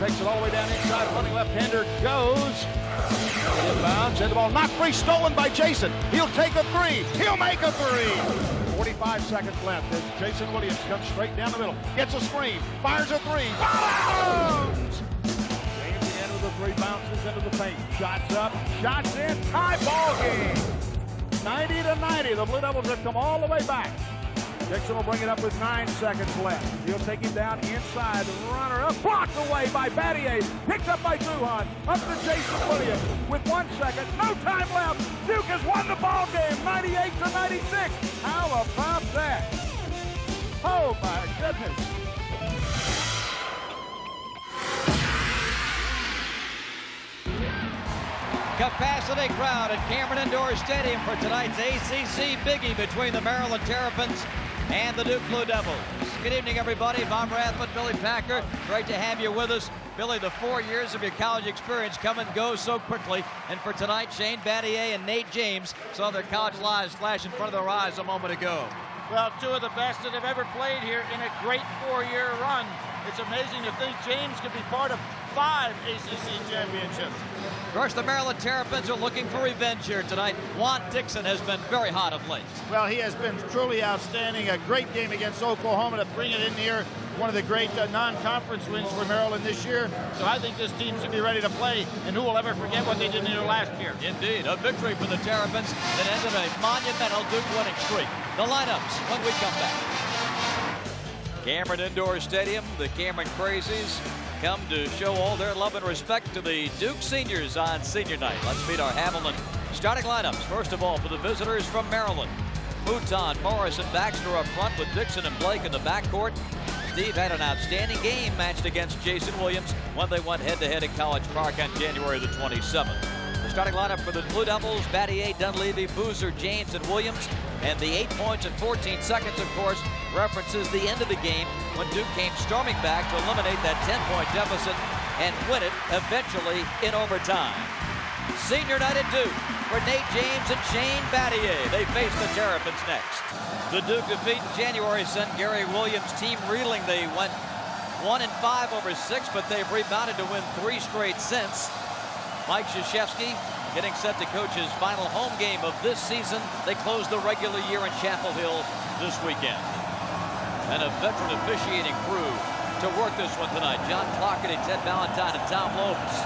takes it all the way down inside. Running left-hander goes. Inbounds, and the ball knocked free, stolen by Jason. He'll take a three. He'll make a three. 45 seconds left as Jason Williams comes straight down the middle. Gets a screen. Fires a three. Bounds! James, the end of the three, bounces into the paint. Shots up. Shots in. Tie ball game. 90-90. The Blue Devils have come all the way back. Dixon will bring it up with 9 seconds left. He'll take him down inside. The runner up, blocked away by Battier. Picked up by Duhon. Up to Jason Williams with 1 second. No time left. Duke has won the ball game, 98-96. How about that? Oh my goodness. Capacity crowd at Cameron Indoor Stadium for tonight's ACC biggie between the Maryland Terrapins and the Duke Blue Devils. Good evening, everybody. Bob Rathman, Billy Packer. Great to have you with us. Billy, the 4 years of your college experience come and go so quickly. And for tonight, Shane Battier and Nate James saw their college lives flash in front of their eyes a moment ago. Well, two of the best that have ever played here in a great 4-year run. It's amazing to think James could be part of 5 ACC championships. Of course, the Maryland Terrapins are looking for revenge here tonight. Juan Dixon has been very hot of late. Well, he has been truly outstanding. A great game against Oklahoma to bring it in here. One of the great non-conference wins for Maryland this year. So I think this team should be ready to play, and who will ever forget what they did here last year? Indeed, a victory for the Terrapins that ended a monumental Duke winning streak. The lineups when we come back. Cameron Indoor Stadium, the Cameron Crazies come to show all their love and respect to the Duke seniors on senior night. Let's meet our Hamilton starting lineups. First of all, for the visitors from Maryland, Mouton, Morris, and Baxter up front with Dixon and Blake in the backcourt. Steve had an outstanding game matched against Jason Williams when they went head-to-head in College Park on January the 27th. The starting lineup for the Blue Devils, Battier, Dunleavy, Boozer, James, and Williams. And the 8 points in 14 seconds, of course, references the end of the game when Duke came storming back to eliminate that 10-point deficit and win it eventually in overtime. Senior night at Duke for Nate James and Shane Battier. They face the Terrapins next. The Duke defeat in January sent Gary Williams' team reeling. They went 1-5 over 6, but they've rebounded to win 3 straight since. Mike Krzyzewski getting set to coach his final home game of this season. They close the regular year in Chapel Hill this weekend. And a veteran officiating crew to work this one tonight. John Clougherty, Ted Valentine, and Tom Lopes.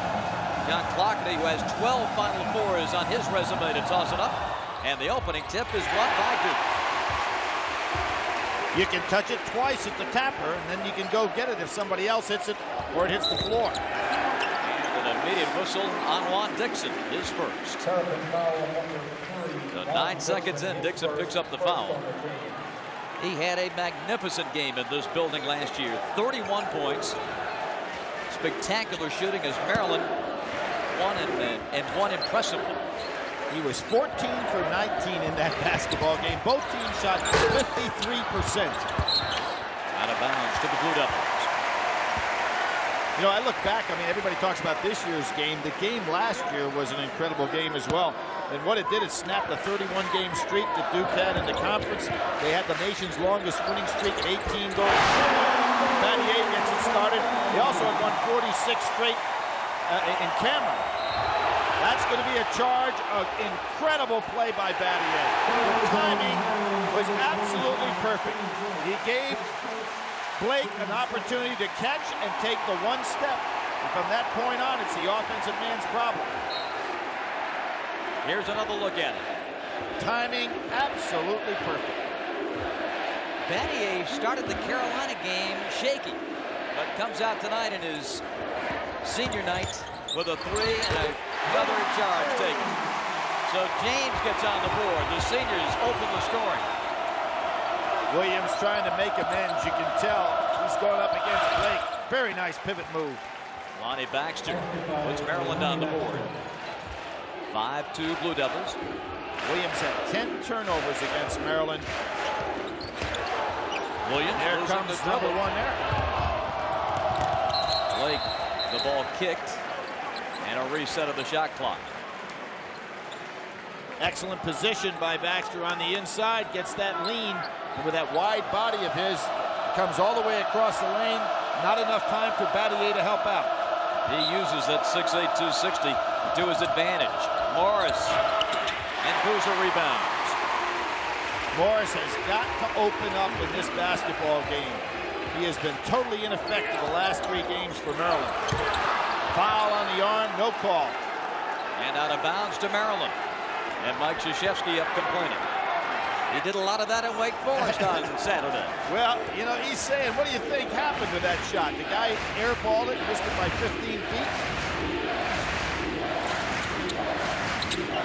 John Clougherty, who has 12 Final Fours on his resume to toss it up. And the opening tip is won by Duke. You can touch it twice at the tapper, and then you can go get it if somebody else hits it or it hits the floor. An immediate whistle on Juan Dixon, his first. So 9 seconds in, Dixon picks up the foul. He had a magnificent game in this building last year. 31 points. Spectacular shooting as Maryland won impressively. He was 14 for 19 in that basketball game. Both teams shot 53%. Out of bounds to the Blue Devils. You know, I look back, I mean, everybody talks about this year's game. The game last year was an incredible game as well. And what it did is snap the 31-game streak that Duke had in the conference. They had the nation's longest winning streak at 18 goals. Battier gets it started. They also have won 46 straight in Cameron. That's going to be a charge of incredible play by Battier. The timing was absolutely perfect. He gave Blake an opportunity to catch and take the one step. And from that point on, it's the offensive man's problem. Here's another look at it. Timing absolutely perfect. Battier started the Carolina game shaky, but comes out tonight in his senior night with a 3 and another charge taken. So James gets on the board. The seniors open the scoring. Williams trying to make amends. You can tell he's going up against Blake. Very nice pivot move. Lonnie Baxter puts Maryland on the board. 5-2 Blue Devils. Williams had 10 turnovers against Maryland. Williams, there comes number 1 there. Blake, the ball kicked, and a reset of the shot clock. Excellent position by Baxter on the inside. Gets that lean. And with that wide body of his, comes all the way across the lane. Not enough time for Battier to help out. He uses that 6'8", 260 to his advantage. Morris and Boozer rebounds. Morris has got to open up in this basketball game. He has been totally ineffective the last 3 games for Maryland. Foul on the arm, no call. And out of bounds to Maryland. And Mike Krzyzewski up complaining. He did a lot of that at Wake Forest on Saturday. Well, you know, he's saying, what do you think happened with that shot? The guy airballed it, missed it by 15 feet.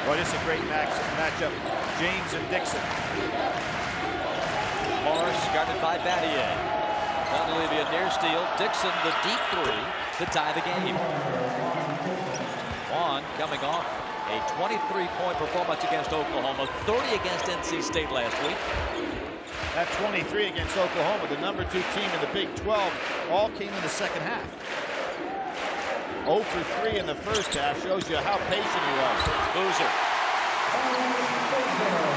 Boy, this is a great matchup. James and Dixon. Morris guarded by Battier. Dunleavy a near steal. Dixon the deep 3 to tie the game. Vaughn coming off a 23-point performance against Oklahoma, 30 against NC State last week. That 23 against Oklahoma, the number 2 team in the Big 12, all came in the second half. 0 for 3 in the first half shows you how patient he was. Boozer.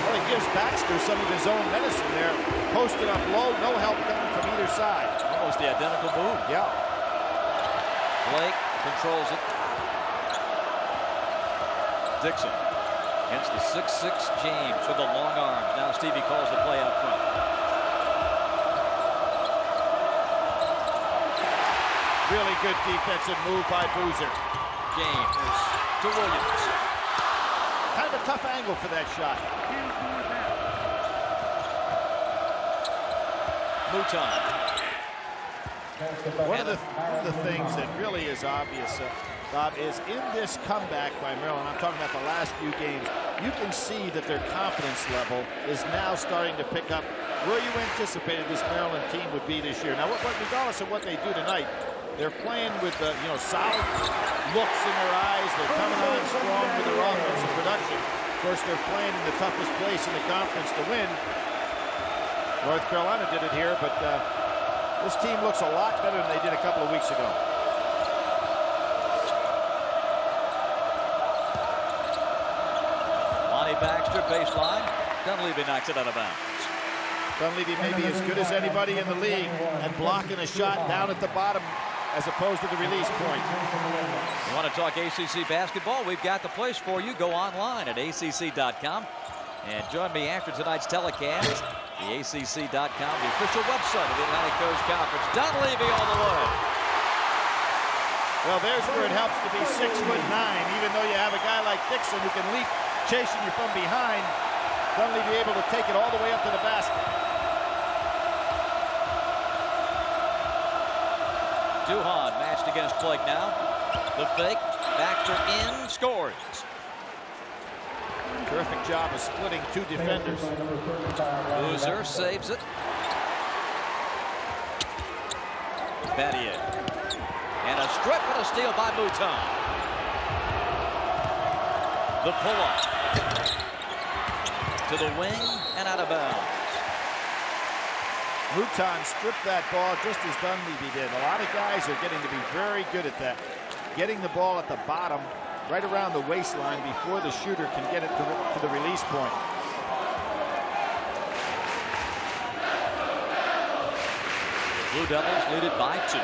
Well, he gives Baxter some of his own medicine there. Posted up low, no help coming from either side. Almost the identical move. Yeah. Blake controls it. Dixon against the 6'6" James with the long arms. Now Stevie calls the play out front. Really good defensive move by Boozer. James to Williams. Kind of a tough angle for that shot. Mouton. One of the things that really is obvious, Bob, is in this comeback by Maryland, I'm talking about the last few games, you can see that their confidence level is now starting to pick up where you anticipated this Maryland team would be this year. Now, regardless of what they do tonight, they're playing with solid looks in their eyes. They're coming on strong with their offensive production. Of course, they're playing in the toughest place in the conference to win. North Carolina did it here, but this team looks a lot better than they did a couple of weeks ago. Lonnie Baxter, baseline. Dunleavy knocks it out of bounds. Dunleavy may be as good as anybody in the league at blocking a shot down at the bottom as opposed to the release point. You want to talk ACC basketball? We've got the place for you. Go online at acc.com and join me after tonight's telecast. The ACC.com, the official website of the Atlantic Coast Conference. Dunleavy all the way. Well, there's where it helps to be 6'9", even though you have a guy like Dixon who can leap chasing you from behind. Dunleavy able to take it all the way up to the basket. Duhon matched against Blake now. The fake. Baxter in, scores. Terrific job of splitting 2 defenders. Boozer saves it. Battier. And a strip and a steal by Mouton. The pull-up. To the wing and out of bounds. Mouton stripped that ball just as Dunleavy did. A lot of guys are getting to be very good at that. Getting the ball at the bottom, right around the waistline before the shooter can get it to the release point. Blue Devils lead it by 2.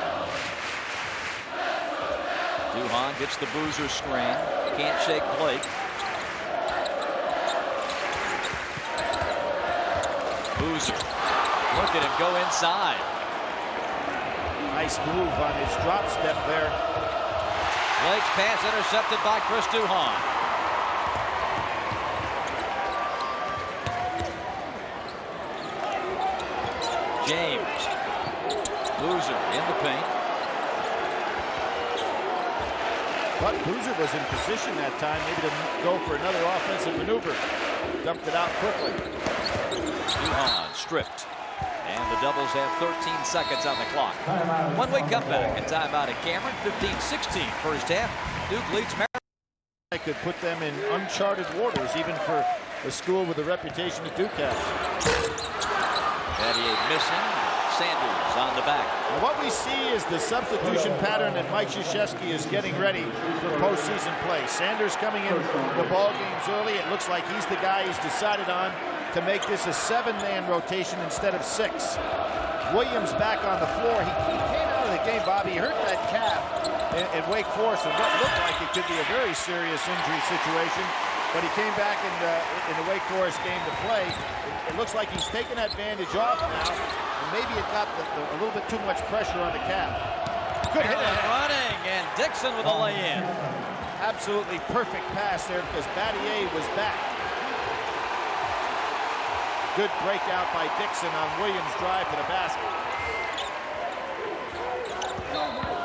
Duhon gets the Boozer screen. Can't shake Blake. Boozer. Look at him go inside. Nice move on his drop step there. Blake's pass intercepted by Chris Duhon. James. Boozer in the paint. But Boozer was in position that time, maybe to go for another offensive maneuver. Dumped it out quickly. Duhon stripped. And the Devils have 13 seconds on the clock. When we come back, and timeout at Cameron, 15-16 first half. Duke leads Maryland. I could put them in uncharted waters, even for a school with a reputation that Duke has. Battier missing. Sanders on the back. And what we see is the substitution pattern that Mike Krzyzewski is getting ready for postseason play. Sanders coming in the ball games early. It looks like he's the guy he's decided on to make this a 7-man rotation instead of 6. Williams back on the floor. He came out of the game, Bobby. He hurt that calf. in Wake Forest in what looked like it could be a very serious injury situation. But he came back in the Wake Forest game to play. It looks like he's taken that bandage off now, and maybe it got a little bit too much pressure on the calf. Good hit. Running, and Dixon with a lay-in. Absolutely perfect pass there because Battier was back. Good breakout by Dixon on Williams' drive to the basket.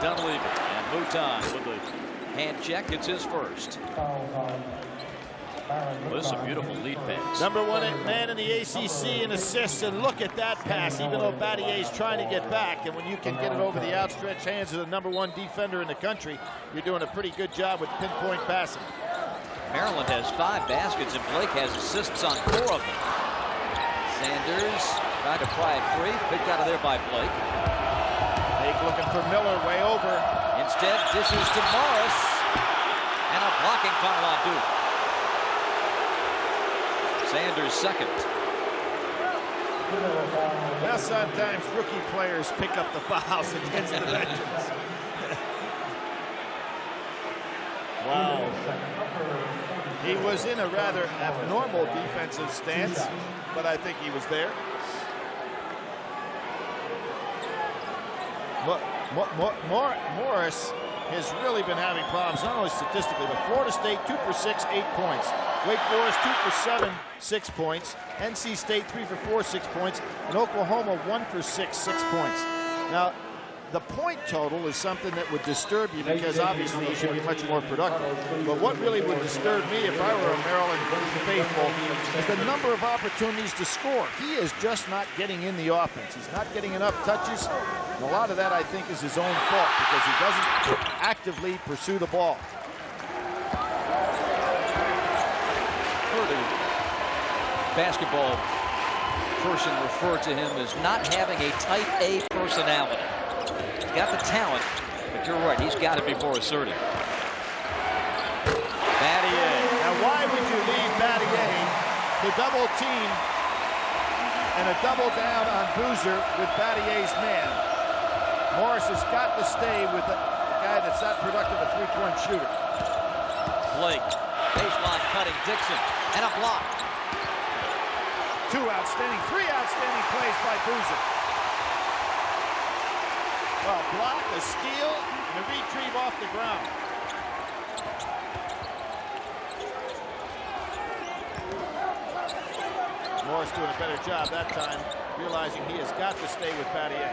Dunleavy and Mouton with the hand check. It's his first. Well, this is a beautiful lead pass. Number one man in the ACC in assists, and look at that pass, even though Battier's trying to get back. And when you can get it over the outstretched hands of the number one defender in the country, you're doing a pretty good job with pinpoint passing. Maryland has 5 baskets, and Blake has assists on 4 of them. Sanders trying to pry it free, picked out of there by Blake. Blake looking for Miller, way over. Instead, dishes to Morris, and a blocking foul on Duke. Sanders second. Well, sometimes rookie players pick up the fouls against the veterans. Wow. He was in a rather abnormal defensive stance, but I think he was there. Morris has really been having problems, not only statistically, but Florida State 2 for 6, 8 points. Wake Forest 2 for 7, 6 points. NC State 3 for 4, 6 points. And Oklahoma 1 for 6, 6 points. Now, the point total is something that would disturb you because obviously he should be much more productive. But what really would disturb me if I were a Maryland faithful is the number of opportunities to score. He is just not getting in the offense. He's not getting enough touches. And a lot of that, I think, is his own fault because he doesn't actively pursue the ball. Further, basketball person referred to him as not having a type A personality. He's got the talent, but you're right, he's got to be more assertive. Battier. Now, why would you leave Battier to double team and a double down on Boozer with Battier's man? Morris has got to stay with the guy that's not productive, a three-point shooter. Blake, baseline cutting Dixon, and a block. 3 outstanding plays by Boozer. Well, block, a steal, and a retrieve off the ground. Morris doing a better job that time, realizing he has got to stay with Battier.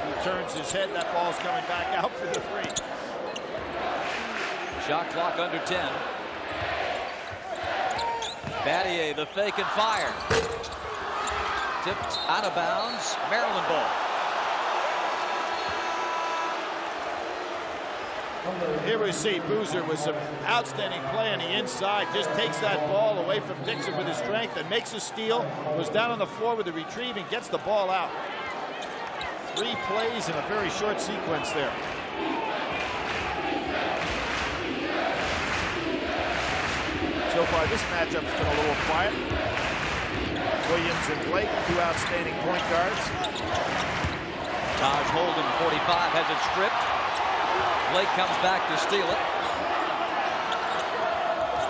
He turns his head, that ball's coming back out for the 3. Shot clock under 10. Battier, the fake and fire. Tipped out of bounds, Maryland ball. Here we see Boozer with some outstanding play on the inside. Just takes that ball away from Dixon with his strength and makes a steal. Goes down on the floor with the retrieve and gets the ball out. 3 plays in a very short sequence there. So far, this matchup's been a little quiet. Williams and Blake, 2 outstanding point guards. Taj Holden, 45, has it stripped. Blake comes back to steal it.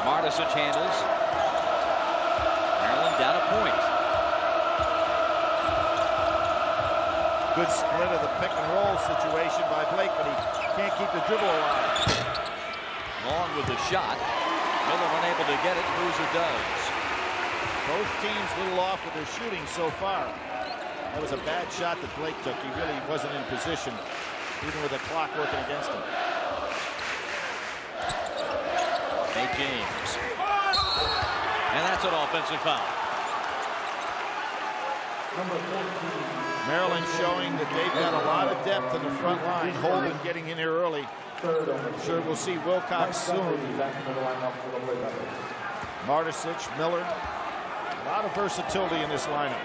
Martisic handles. Maryland down a point. Good split of the pick and roll situation by Blake, but he can't keep the dribble alive. Long with the shot. Miller unable to get it. Boozer does. Both teams a little off with their shooting so far. That was a bad shot that Blake took. He really wasn't in position, even with the clock working against him. Nate James. And that's an offensive foul. Maryland showing that they've got a lot of depth in the front line. Holden getting in here early. I'm sure we'll see Wilcox soon. Martisic, Miller. A lot of versatility in this lineup.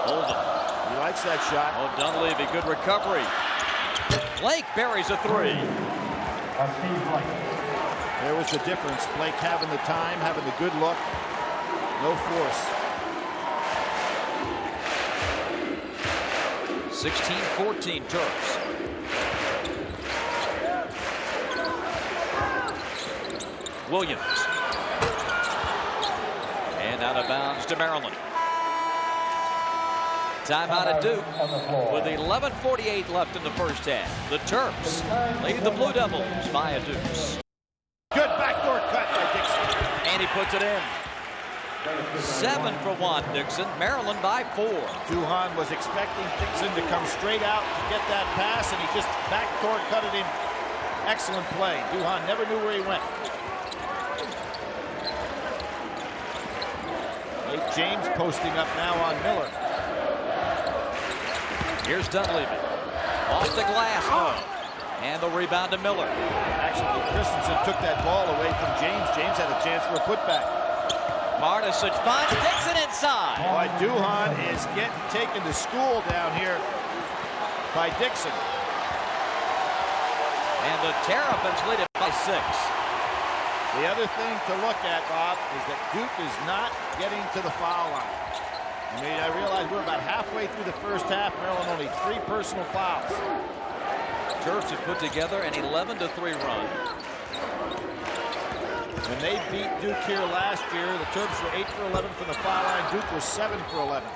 Holden. He likes that shot. Oh, Dunleavy, good recovery. Blake buries a 3. There was the difference. Blake having the time, having the good look. No force. 16-14 Terps. Williams. And out of bounds to Maryland. Timeout at Duke with 11:48 left in the first half. The Terps lead the Blue Devils by a deuce. Good backdoor cut by Dixon. And he puts it in. 7 for Juan Dixon. Maryland by 4. Duhan was expecting Dixon to come straight out to get that pass, and he just backdoor cut it in. Excellent play. Duhan never knew where he went. Nate James posting up now on Miller. Here's Dunleavy. Off the glass. And the rebound to Miller. Actually, Christensen took that ball away from James. James had a chance for a putback. Bartosic finds Dixon inside. Boy, Duhan is getting taken to school down here by Dixon. And the Terrapins lead it by 6. The other thing to look at, Bob, is that Duke is not getting to the foul line. I mean, I realize we're about halfway through the first half. Maryland only 3 personal fouls. Terps have put together an 11-3 run. When they beat Duke here last year, the Terps were 8 for 11 from the foul line. Duke was 7 for 11.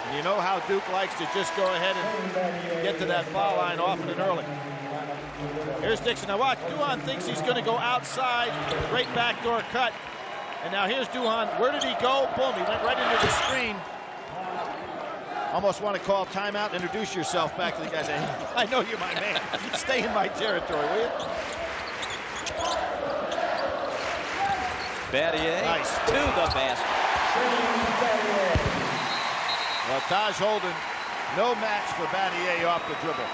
And you know how Duke likes to just go ahead and get to that foul line often and early. Here's Dixon. Now watch, Duhan thinks he's going to go outside. Great backdoor cut. And now here's Duhan. Where did he go? Boom, he went right into the screen. Almost want to call timeout. Introduce yourself back to the guys. I know you're my man. Stay in my territory, will you? Battier Nice. to the basket. Well, Taj Holden, no match for Battier off the dribble.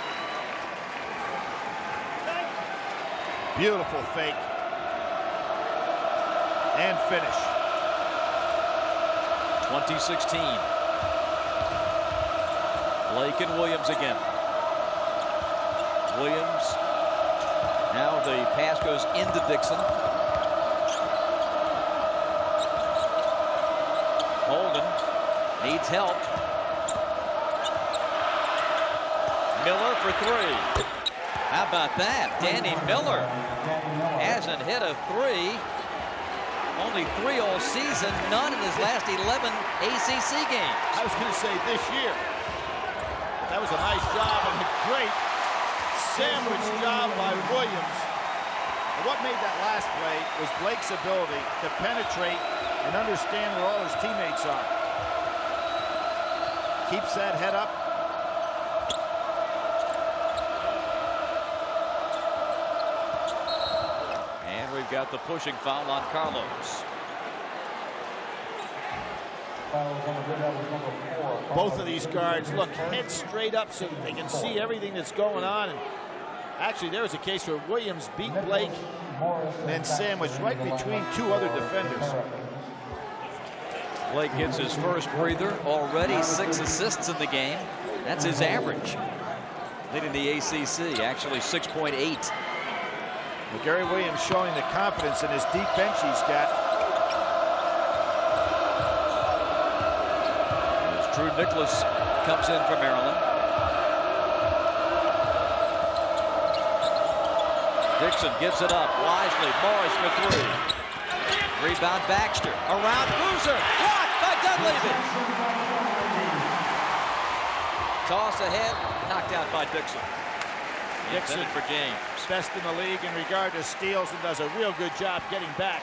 Beautiful fake. And finish. 2016. Blake and Williams again. Williams. Now the pass goes into Dixon. Holden needs help. Miller for 3. How about that? Danny Miller hasn't hit a 3. Only 3 all season, none in his last 11 ACC games. I was going to say this year. That was a nice job and a great sandwich job by Williams. And what made that last play was Blake's ability to penetrate and understand where all his teammates are. Keeps that head up. And we've got the pushing foul on Carlos. Both of these guards look head straight up so that they can see everything that's going on. And actually, there was a case where Williams beat Blake and then sandwiched right between 2 other defenders. Blake gets his first breather. Already 6 assists in the game. That's his average. Leading the ACC, actually 6.8. Well, Gary Williams showing the confidence in his deep bench he's got. Drew Nicholas comes in for Maryland. Dixon gives it up wisely. Morris for 3. Rebound Baxter. Around Boozer. Blocked by Dunleavy. Toss ahead. Knocked out by Dixon. Dixon for James. Best in the league in regard to steals and does a real good job getting back.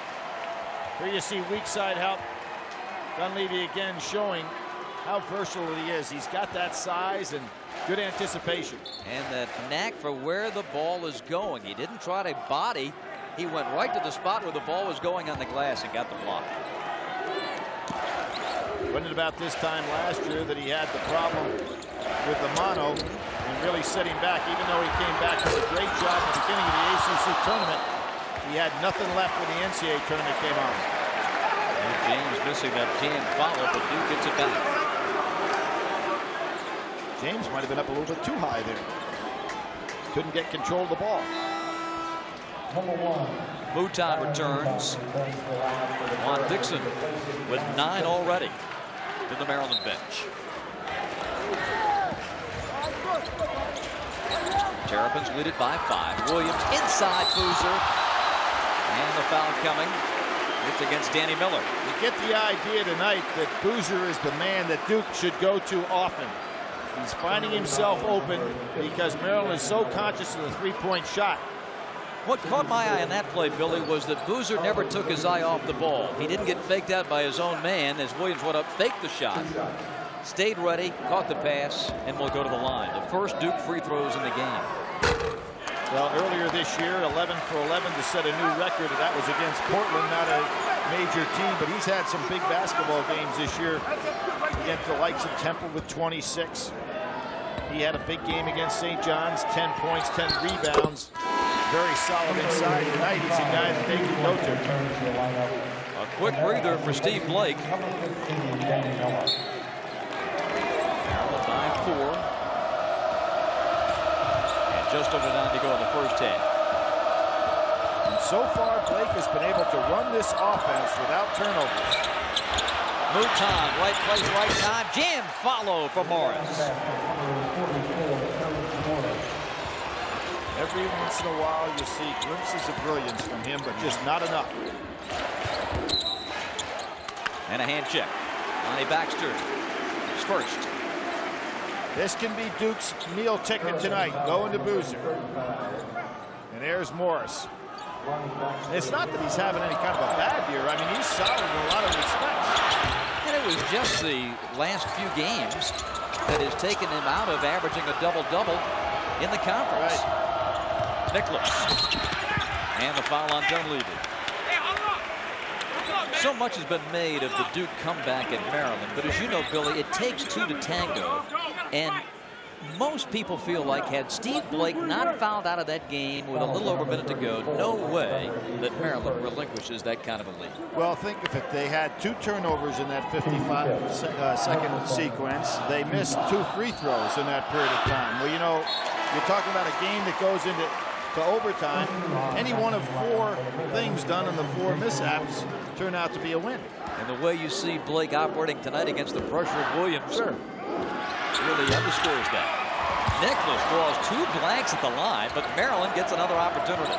Here you see weak side help. Dunleavy again showing how versatile he is. He's got that size and good anticipation. And that knack for where the ball is going. He didn't try to body. He went right to the spot where the ball was going on the glass and got the block. Wasn't it about this time last year that he had the problem with the mono and really setting back? Even though he came back with a great job at the beginning of the ACC tournament, he had nothing left when the NCAA tournament came on. And James missing that can follow, but Duke gets it back. James might have been up a little bit too high there. Couldn't get control of the ball. Mouton returns. Juan Dixon with 9 already to the Maryland bench. Terrapins lead it by 5. Williams inside Boozer. And the foul coming. It's against Danny Miller. You get the idea tonight that Boozer is the man that Duke should go to often. He's finding himself open because Maryland is so conscious of the three-point shot. What caught my eye in that play, Billy, was that Boozer never took his eye off the ball. He didn't get faked out by his own man as Williams went up, faked the shot, stayed ready, caught the pass, and will go to the line. The first Duke free throws in the game. Well, earlier this year, 11 for 11 to set a new record. That was against Portland, not a major team, but he's had some big basketball games this year against the likes of Temple with 26. He had a big game against St. John's, 10 points, 10 rebounds. Very solid inside. Tonight, he's a guy that they can go to. A quick breather for Steve Blake. Maryland by 4. Just over 9 to go in the first half. And so far, Blake has been able to run this offense without turnovers. Mouton, right place, right time. Jam follow for Morris. Every once in a while, you see glimpses of brilliance from him, but just not enough. And a hand check. Lonnie Baxter is first. This can be Duke's meal ticket tonight, going to Boozer. And there's Morris. It's not that he's having any kind of a bad year. I mean, he's solid in a lot of respects. And it was just the last few games that has taken him out of averaging a double-double in the conference. Right. Nicholas. And the foul on Dunleavy. So much has been made of the Duke comeback at Maryland, but as you know, Billy, it takes 2 to tango. And most people feel like had Steve Blake not fouled out of that game with a little over a minute to go, no way that Maryland relinquishes that kind of a lead. Well, think of it. They had 2 turnovers in that 55-second sequence. They missed 2 free throws in that period of time. Well, you know, you're talking about a game that goes into overtime. Any one of 4 things done in the 4 mishaps turn out to be a win. And the way you see Blake operating tonight against the pressure of Williams really underscores that. Nicholas draws 2 blanks at the line, but Maryland gets another opportunity.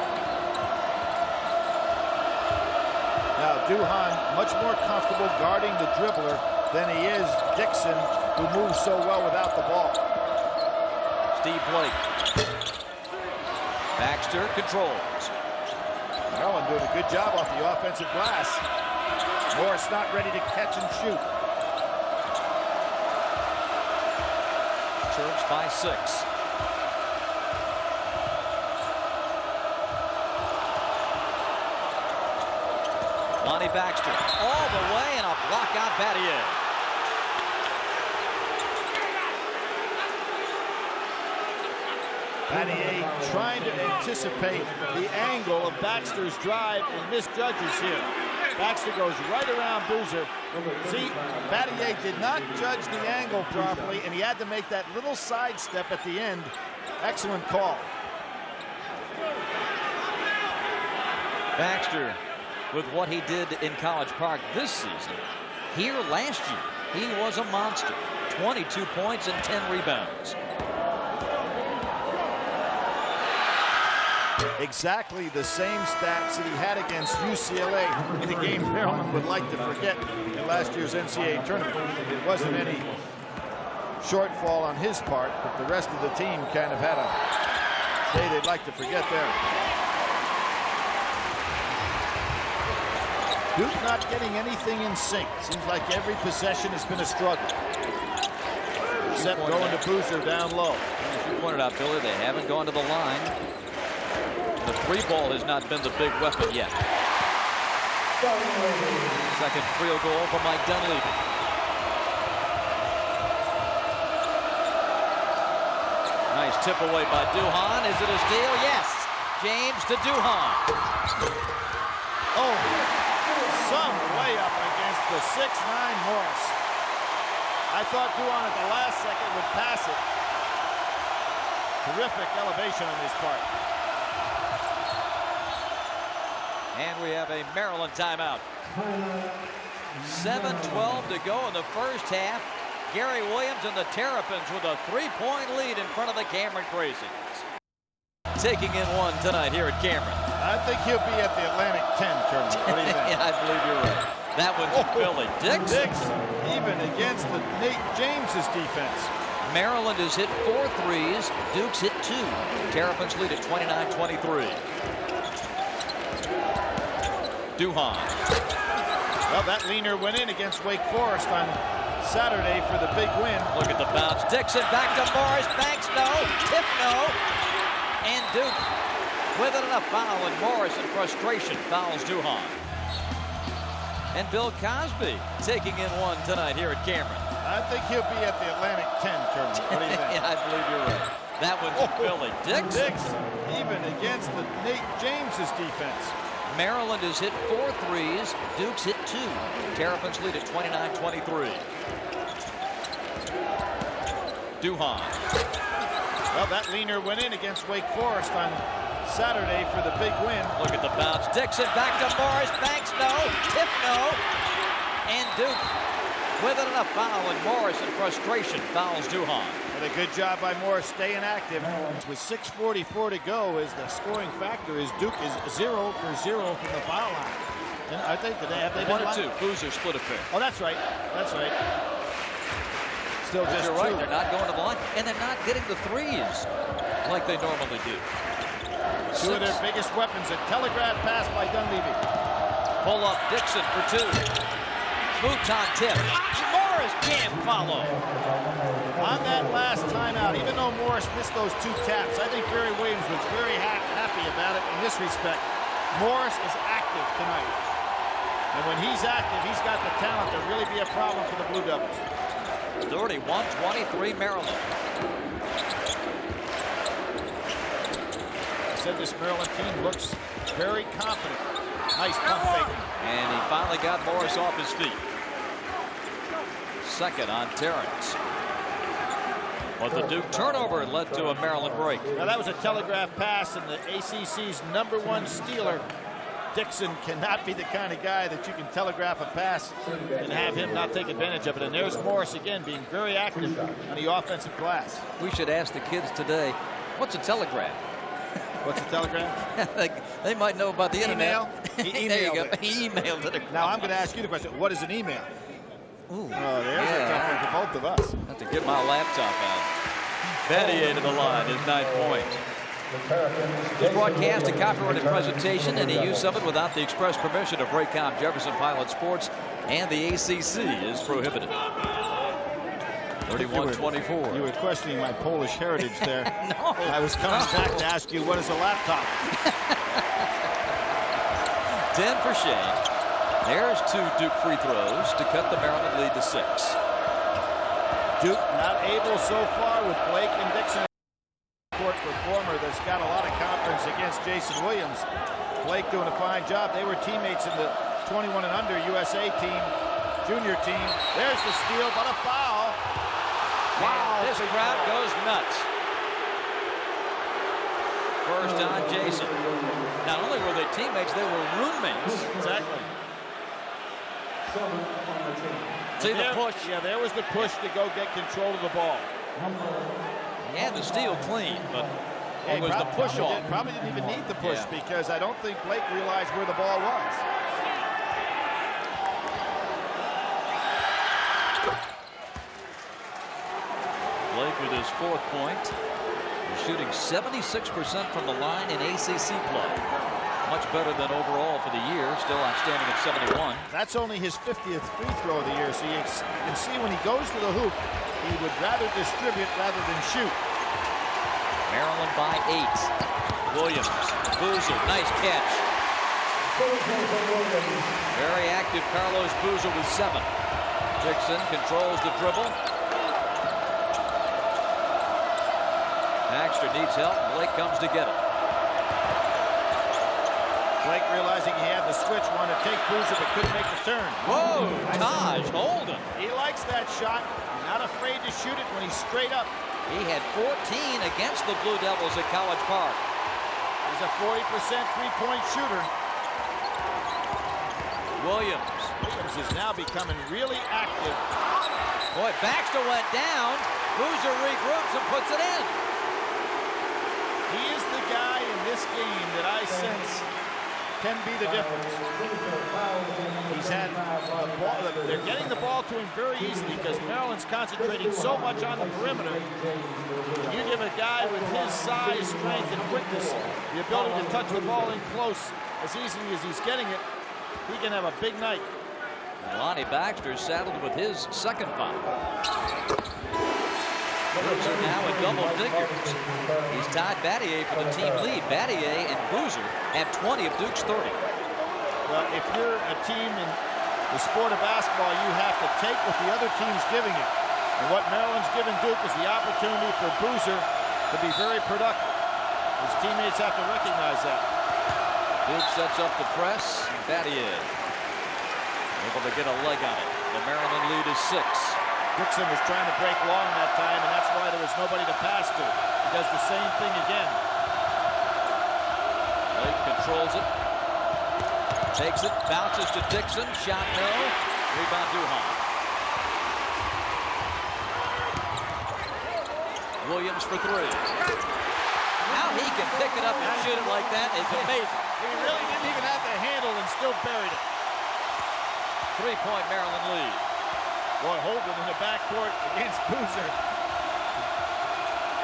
Now, Duhan much more comfortable guarding the dribbler than he is Dixon, who moves so well without the ball. Steve Blake. Baxter controls. Maryland doing a good job off the offensive glass. Morris not ready to catch and shoot. Terps by 6. Lonnie Baxter all the way and a block out Battier. Battier trying to anticipate the angle of Baxter's drive and misjudges here. Baxter goes right around Boozer. See, Battier did not judge the angle properly, and he had to make that little sidestep at the end. Excellent call. Baxter, with what he did in College Park this season, here last year, he was a monster. 22 points and 10 rebounds. Exactly the same stats that he had against UCLA in a game Maryland would like to forget in last year's NCAA tournament. It wasn't any shortfall on his part, but the rest of the team kind of had a day they'd like to forget there. Duke not getting anything in sync. Seems like every possession has been a struggle. Except going to Boozer down low. As you pointed out, Billy, they haven't gone to the line. The 3 ball has not been the big weapon yet. Second field goal for Mike Dunleavy. Nice tip away by Duhan. Is it a steal? Yes. James to Duhan. Oh, some way up against the 6'9" Morris. I thought Duhan at the last second would pass it. Terrific elevation on his part. And we have a Maryland timeout. 7:12 to go in the first half. Gary Williams and the Terrapins with a 3-point lead in front of the Cameron Crazies. Taking in one tonight here at Cameron. I think he'll be at the Atlantic 10 tournament. What do you think? Yeah, I believe you're right. That one's Billy Dix. Even against the Nate James's defense. Maryland has hit 4 threes. Duke's hit 2. Terrapins lead at 29-23. Duhon. Well, that leaner went in against Wake Forest on Saturday for the big win. Look at the bounce. Dixon back to Morris. Banks no. Tip no. And Duke with it, and a foul, and Morris in frustration fouls Duhon. And Bill Cosby taking in one tonight here at Cameron. I think he'll be at the Atlantic 10 tournament. What do you think? Yeah, I believe you're right. That one's Billy Dix. Even against the Nate James's defense. Maryland has hit 4 threes. Duke's hit 2. Terrapins lead at 29-23. Duhon. Well, that leaner went in against Wake Forest on Saturday for the big win. Look at the bounce. Dixon back to Morris. Banks no. Tip no. And Duke with it, and a foul, and Morris in frustration fouls Duhon. And a good job by Morris staying active. With 6:44 to go, as the scoring factor is Duke is 0 for 0 from the foul line. And I think that have they 1 or 2. Boozer split a pair. Oh, that's right. That's right. Still just You're 2. right. They're not going to the line, and they're not getting the threes like they normally do. 2 of their biggest weapons. A telegraph pass by Dunleavy. Pull up Dixon for 2. Mouton tip. Morris can't follow. On that last timeout, even though Morris missed those 2 taps, I think Gary Williams was very happy about it in this respect. Morris is active tonight. And when he's active, he's got the talent to really be a problem for the Blue Devils. 31-23 Maryland. I said this Maryland team looks very confident. Nice pump fake. And he finally got Morris off his feet. Second on Terrence. But the Duke turnover led to a Maryland break. Now that was a telegraph pass, and the ACC's #1 stealer, Dixon, cannot be the kind of guy that you can telegraph a pass and have him not take advantage of it. And there's Morris again being very active on the offensive glass. We should ask the kids today, what's a telegraph? What's a telegraph? They might know about the Email? internet. He There you emailed go. it. He emailed it. Now I'm going to ask you the question. What is an email? Ooh, Oh, there's a tough one for both of us. I have to get my laptop out. Battier to the line, his 9th point. This broadcast a copyrighted presentation. Any use of it without the express permission of Raycom Jefferson Pilot Sports and the ACC is prohibited. 31-24. You were questioning my Polish heritage there. No. I was coming back to ask you, what is a laptop? 10 for Shane. There's 2 Duke free throws to cut the Maryland lead to 6. Duke not able so far with Blake and Dixon. Court performer that's got a lot of confidence against Jason Williams. Blake doing a fine job. They were teammates in the 21 and under USA team, junior team. There's the steal, but a foul. Wow. This crowd goes nuts. First on Jason. Not only were they teammates, they were roommates. Exactly. See the push. Yeah, there was the push to go get control of the ball. He had the steal clean, but Hey, it was the push off. Probably didn't even need the push, Yeah. because I don't think Blake realized where the ball was. Blake with his 4th point. He's shooting 76% from the line in ACC play. Much better than overall for the year. Still outstanding at 71. That's only his 50th free throw of the year, so you can see when he goes to the hoop, he would rather distribute rather than shoot. Maryland by 8. Williams, Boozer, nice catch. Very active Carlos Boozer with 7. Dixon controls the dribble. Baxter needs help. Blake comes to get it. Blake, realizing he had the switch, wanted to take Boozer but couldn't make the turn. Whoa, Taj Holden. He likes that shot. Not afraid to shoot it when he's straight up. He had 14 against the Blue Devils at College Park. He's a 40% three-point shooter. Williams. Williams is now becoming really active. Boy, Baxter went down. Boozer regroups and puts it in. He is the guy in this game that I sense can be the difference. He's had the ball, they're getting the ball to him very easily because Maryland's concentrating so much on the perimeter. You give a guy with his size, strength, and quickness the ability to touch the ball in close as easily as he's getting it, he can have a big night. Lonnie Baxter saddled with his second foul. Boozer now in double figures. He's tied Battier for the team lead. Battier and Boozer have 20 of Duke's 30. Well, if you're a team in the sport of basketball, you have to take what the other team's giving you. And what Maryland's given Duke is the opportunity for Boozer to be very productive. His teammates have to recognize that. Duke sets up the press. Battier able to get a leg on it. The Maryland lead is 6. Dixon was trying to break long that time, and that's why there was nobody to pass to. He does the same thing again. Lake controls it. Takes it, bounces to Dixon. Shot no. Rebound Duhon. Williams for 3. How he can pick it up and shoot it like that is amazing. He really didn't even have the handle and still buried it. 3-point Maryland lead. Boy, Holden in the backcourt against Boozer.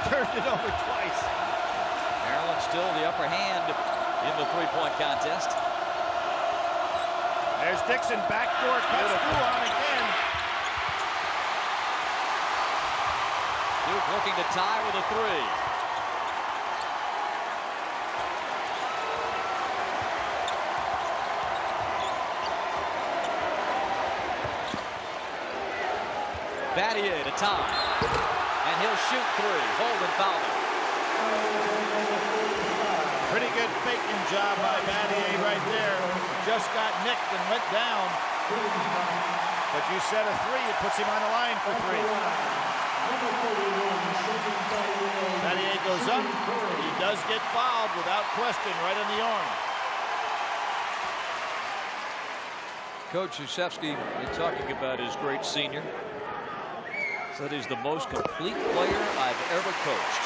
Turned it over twice. Maryland still the upper hand in the 3-point contest. There's Dixon, backdoor, cuts through on again. Duke looking to tie with a 3. Battier to tie. And he'll shoot 3. Holden fouled him. Pretty good faking job by Battier right there. Just got nicked and went down. But you set a 3, it puts him on the line for 3. Battier goes up. He does get fouled without question right on the arm. Coach Krzyzewski, in talking about his great senior, said he's the most complete player I've ever coached.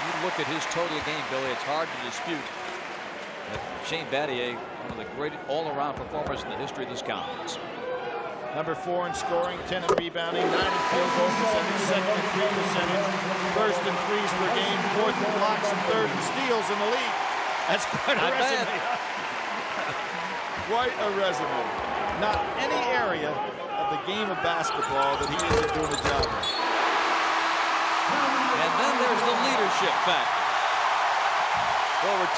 You look at his total game, Billy, it's hard to dispute that Shane Battier, one of the great all-around performers in the history of this conference. Number 4 in scoring, 10 in rebounding, 9 in field goal percentage, 2nd in 3 percentage, 1st in threes per game, 4th in blocks, and 3rd in steals in the league. That's quite a resume. Quite a resume. Not any area of the game of basketball that he isn't doing a job of. And then there's the leadership factor. Well, we're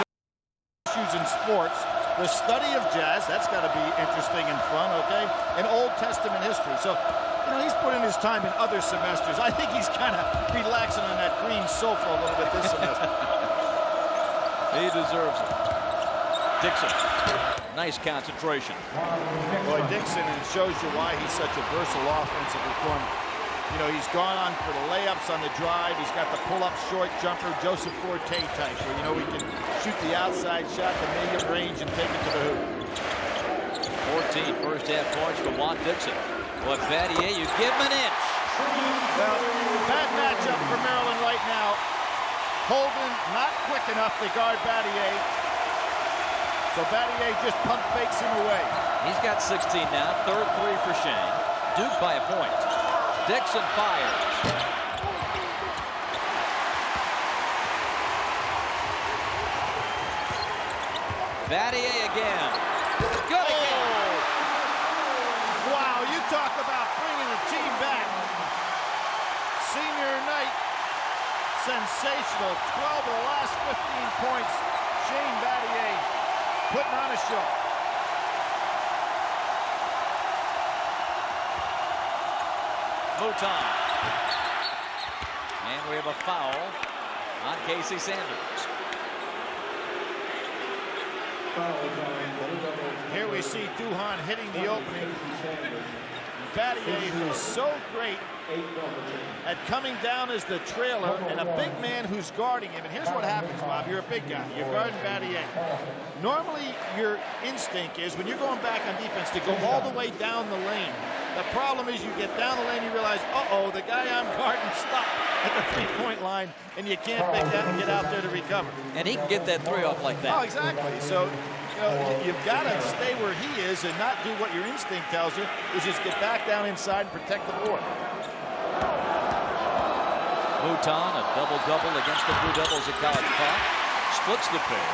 issues in sports. The study of jazz, that's got to be interesting and fun, okay? And Old Testament history. So, you know, he's put in his time in other semesters. I think he's kind of relaxing on that green sofa a little bit this semester. He deserves it. Dixon. Nice concentration. Boy, Dixon, and it shows you why he's such a versatile offensive performer. You know, he's gone on for the layups on the drive. He's got the pull-up short jumper, Joseph Forte type, where, you know, he can shoot the outside shot, the mid-range, and take it to the hoop. 14 first-half points for Juan Dixon. But Battier, you give him an inch. Well, bad matchup for Maryland right now. Holden not quick enough to guard Battier. So Battier just pump fakes him away. He's got 16 now. 3rd 3 for Shane. Duke by a point. Dixon fires. Battier again. Good again. Wow, you talk about bringing the team back. Senior night, sensational. 12 of the last 15 points. Shane Battier putting on a show. Mouton. And we have a foul on Casey Sanders. Here we see Duhon hitting the opening. Battier, who's so great at coming down as the trailer, and a big man who's guarding him. And here's what happens, Bob. You're a big guy. You're guarding Battier. Normally, your instinct is, when you're going back on defense, to go all the way down the lane. The problem is you get down the lane, you realize, uh-oh, the guy I'm guarding stopped at the three-point line, and you can't make that and get out there to recover. And he can get that three off like that. Oh, exactly. So, you know, you've got to stay where he is and not do what your instinct tells you, is just get back down inside and protect the board. Mouton, a double-double against the Blue Devils at College Park. Splits the pair.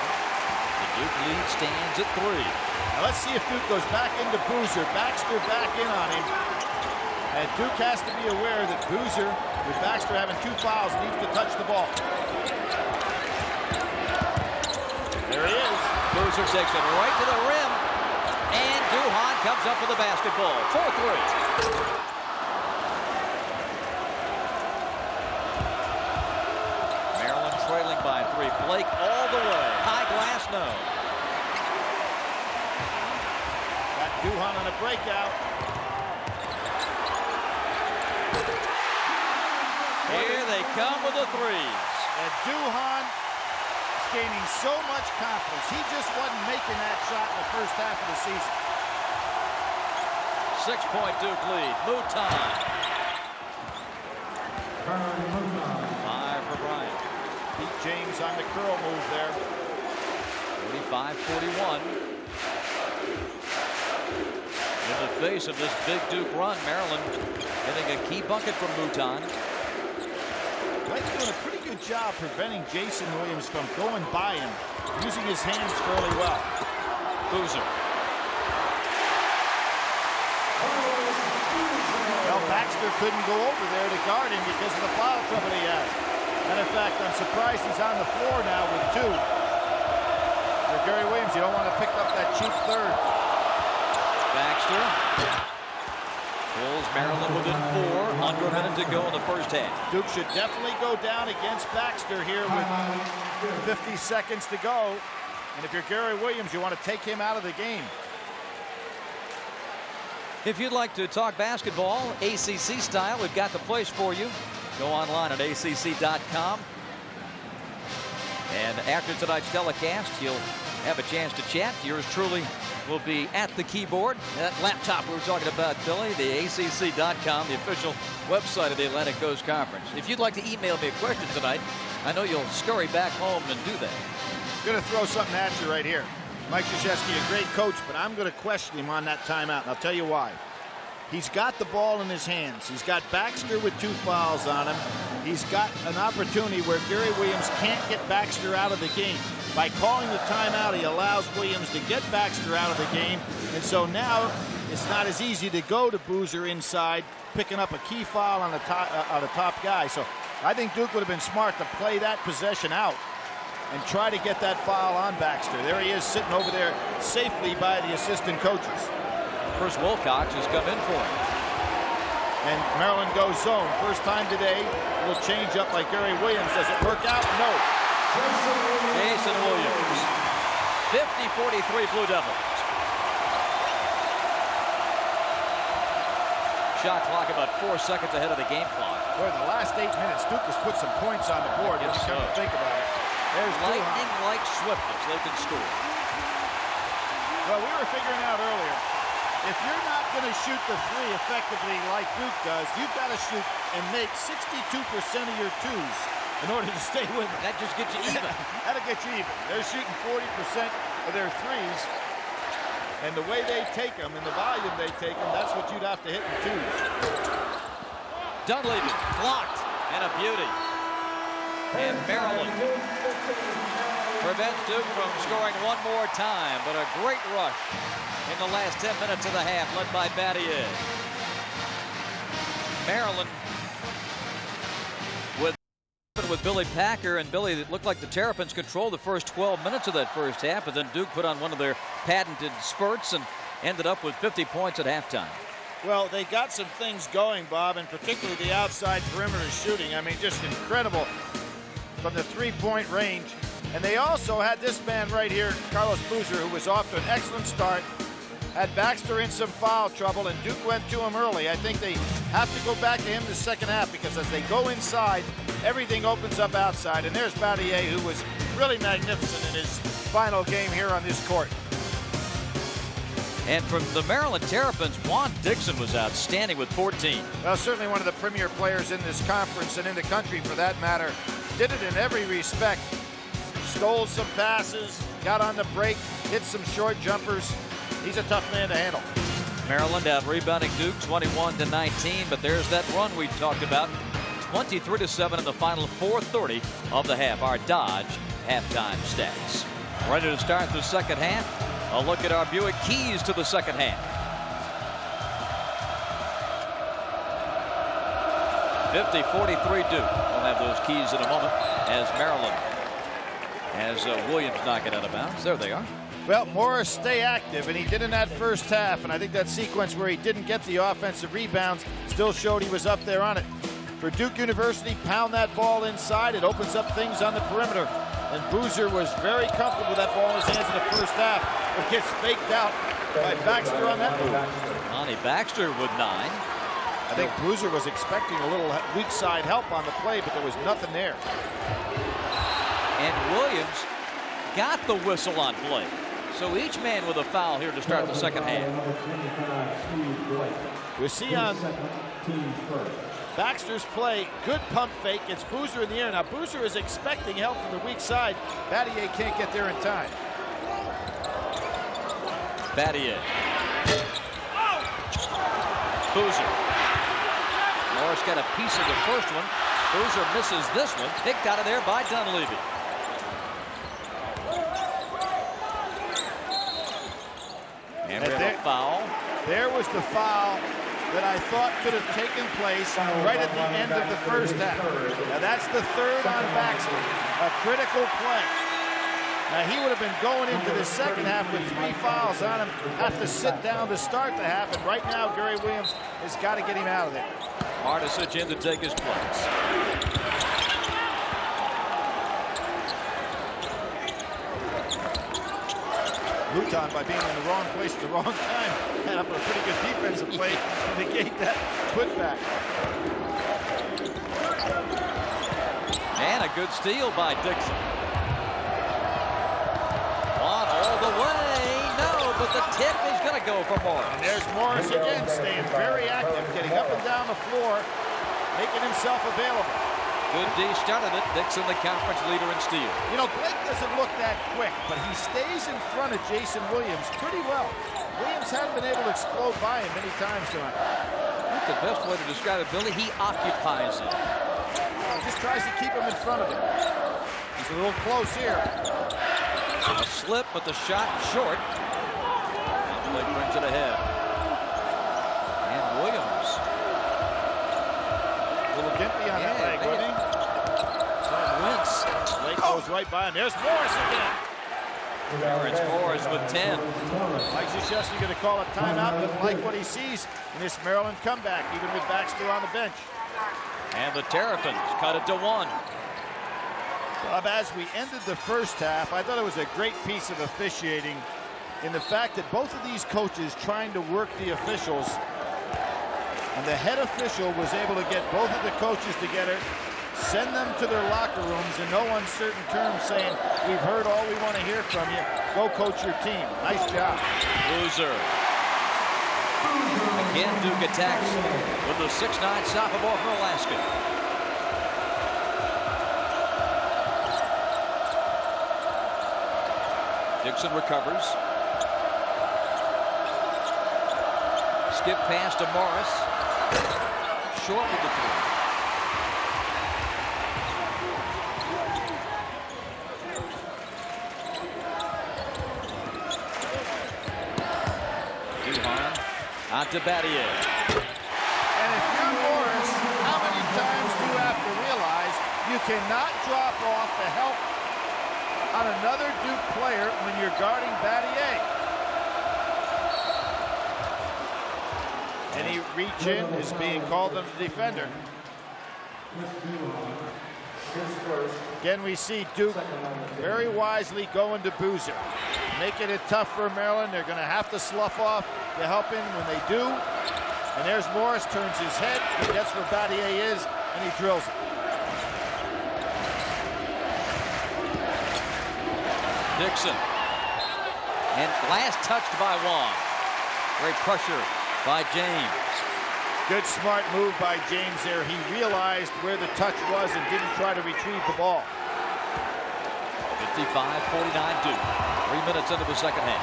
The Duke lead stands at 3. Now let's see if Duke goes back into Boozer. Baxter back in on him. And Duke has to be aware that Boozer, with Baxter having 2 fouls, needs to touch the ball. There he is. Boozer takes it right to the rim. And Duhon comes up with the basketball. 4-3. Maryland trailing by 3. Blake all the way. High glass, no. Got Duhon on a breakout. Here they come with the threes. And Duhon is gaining so much confidence. He just wasn't making that shot in the first half of the season. 6-point Duke lead. Mouton. 5 for Bryant. Pete James on the curl move there. 45-41. In the face of this big Duke run, Maryland getting a key bucket from Mouton. Blake's doing a pretty good job preventing Jason Williams from going by him, using his hands fairly well. Boozer. Well, Baxter couldn't go over there to guard him because of the foul trouble he has. Matter of fact, I'm surprised he's on the floor now with 2. For Gary Williams, you don't want to pick up that cheap third. Baxter pulls Maryland within 4. Under a minute to go in the first half. Duke should definitely go down against Baxter here with 50 seconds to go. And if you're Gary Williams, you want to take him out of the game. If you'd like to talk basketball, ACC style, we've got the place for you. Go online at acc.com. And after tonight's telecast, you'll have a chance to chat. Yours truly will be at the keyboard. That laptop we were talking about, Billy, the acc.com, the official website of the Atlantic Coast Conference. If you'd like to email me a question tonight, I know you'll scurry back home and do that. I'm going to throw something at you right here. Mike Krzyzewski, a great coach, but I'm going to question him on that timeout, and I'll tell you why. He's got the ball in his hands. He's got Baxter with 2 fouls on him. He's got an opportunity where Gary Williams can't get Baxter out of the game. By calling the timeout, he allows Williams to get Baxter out of the game. And so now it's not as easy to go to Boozer inside, picking up a key foul on the top guy. So I think Duke would have been smart to play that possession out and try to get that foul on Baxter. There he is sitting over there safely by the assistant coaches. Chris Wilcox has come in for him. And Maryland goes zone. First time today. A little change up by Gary Williams. Does it work out? No. Jason Williams. 50-43 Blue Devils. Shot clock about 4 seconds ahead of the game clock. Boy, the last 8 minutes, Duke has put some points on the board. When you come to think about it. There's lightning-like swiftness. They can score. Well, we were figuring out earlier, if you're not going to shoot the 3 effectively like Duke does, you've got to shoot and make 62% of your 2s in order to stay with them. That just gets you even. That'll get you even. They're shooting 40% of their 3s. And the way they take them and the volume they take them, that's what you'd have to hit in 2s. Dunleavy blocked, and a beauty. And Maryland prevents Duke from scoring one more time, but a great rush in the last 10 minutes of the half, led by Battier. Maryland with Billy Packer, and Billy, it looked like the Terrapins controlled the first 12 minutes of that first half, but then Duke put on one of their patented spurts and ended up with 50 points at halftime. Well, they got some things going, Bob, and particularly the outside perimeter shooting. I mean, just incredible from the 3-point range. And they also had this man right here, Carlos Boozer, who was off to an excellent start. had Baxter in some foul trouble, and Duke went to him early. I think they have to go back to him the second half, because as they go inside, everything opens up outside. And there's Battier, who was really magnificent in his final game here on this court. And from the Maryland Terrapins, Juan Dixon was outstanding with 14. Well, certainly one of the premier players in this conference and in the country for that matter. Did it in every respect. Stole some passes, got on the break, hit some short jumpers. He's a tough man to handle. Maryland out rebounding Duke 21-19, but there's that run we talked about. 23-7 in the final 4:30 of the half. Our Dodge halftime stats. Ready to start the second half. A look at our Buick keys to the second half. 50-43 Duke. We'll have those keys in a moment as Maryland has Williams knock it out of bounds. There they are. Well, Morris stay active, and he did in that first half, and I think that sequence where he didn't get the offensive rebounds still showed he was up there on it. For Duke University, pound that ball inside. It opens up things on the perimeter. And Boozer was very comfortable with that ball in his hands in the first half. It gets faked out by Baxter on that move. Lonnie Baxter with 9. I think Boozer was expecting a little weak side help on the play, but there was nothing there. And Williams got the whistle on play. So each man with a foul here to start the second half. We see on Baxter's play, good pump fake. It's Boozer in the air. Now Boozer is expecting help from the weak side. Battier can't get there in time. Battier. Boozer. Morris got a piece of the first one. Boozer misses this one. Picked out of there by Dunleavy. And we have a foul. There was the foul that I thought could have taken place right at the end of the first half. Now that's the third on Baxter, a critical play. Now he would have been going into the second half with 3 fouls on him, have to sit down to start the half, and right now Gary Williams has got to get him out of there. Martisic in to take his place. Luton, by being in the wrong place at the wrong time, had up a pretty good defensive play to negate that putback. And a good steal by Dixon. On all the way. No, but the tip is going to go for Morris. And there's Morris again, staying very active, getting up and down the floor, making himself available. Good D started it. Dixon, the conference leader in steal. You know, Blake doesn't look that quick, but he stays in front of Jason Williams pretty well. Williams hasn't been able to explode by him many times tonight. I think the best way to describe it, Billy, he occupies it. He just tries to keep him in front of him. He's a little close here. A slip, but the shot short. And Blake brings it ahead. And Williams. A little gimpy on that leg, wasn't he? Blake goes right by him. There's Morris again. It's Morris with 10. Mike Krzyzewski going to call a timeout. Doesn't like what he sees in this Maryland comeback, even with Baxter on the bench. And the Terrapins cut it to 1. Bob, as we ended the first half, I thought it was a great piece of officiating in the fact that both of these coaches trying to work the officials, and the head official was able to get both of the coaches together, send them to their locker rooms in no uncertain terms, saying, we've heard all we want to hear from you. Go coach your team. Nice job. Boozer. Again, Duke attacks with the 6'9" sophomore from Alaska. Dixon recovers. Skip pass to Morris. Short with the 3. Out to Battier. And if you're Morris, how many times do you have to realize you cannot drop off the help on another Duke player when you're guarding Battier? Any reach in is being called on the defender. Again, we see Duke very wisely going to Boozer. making it tough for Maryland. They're going to have to slough off to help him when they do. And there's Morris, turns his head. He gets where Battier is, and he drills it. Dixon. And last touched by Wong. Great pressure by James. Good smart move by James there. He realized where the touch was and didn't try to retrieve the ball. 55-49 Duke. 3 minutes into the second half.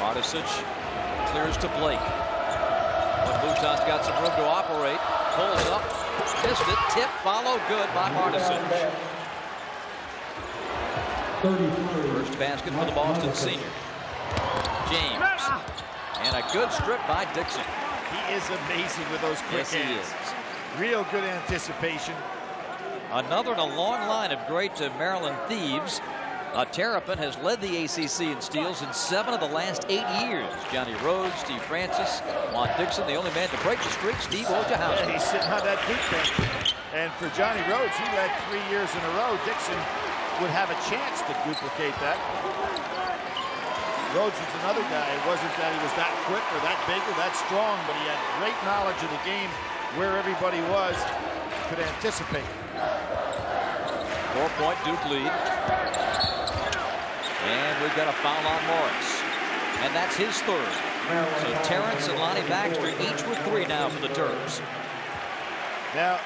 Bartosic clears to Blake. But Mouton's got some room to operate. Pulls up. Missed it. Tip. Follow. Good by Bartosic. First basket for the Boston senior. James. And a good strip by Dixon. He is amazing with those quick hands. Real good anticipation. Another in a long line of great Maryland thieves. Terrapin has led the ACC in steals in 7 of the last 8 years. Johnny Rhodes, Steve Francis, Juan Dixon, the only man to break the streak, Steve Wojciechowski. Yeah, he's sitting on that Duke bench. And for Johnny Rhodes, he led 3 years in a row. Dixon would have a chance to duplicate that. Rhodes was another guy. It wasn't that he was that quick or that big or that strong, but he had great knowledge of the game, where everybody was, could anticipate. 4-point Duke lead. And we've got a foul on Morris. And that's his third. So Terrence and Lonnie Baxter each with 3 now for the Terps. Now,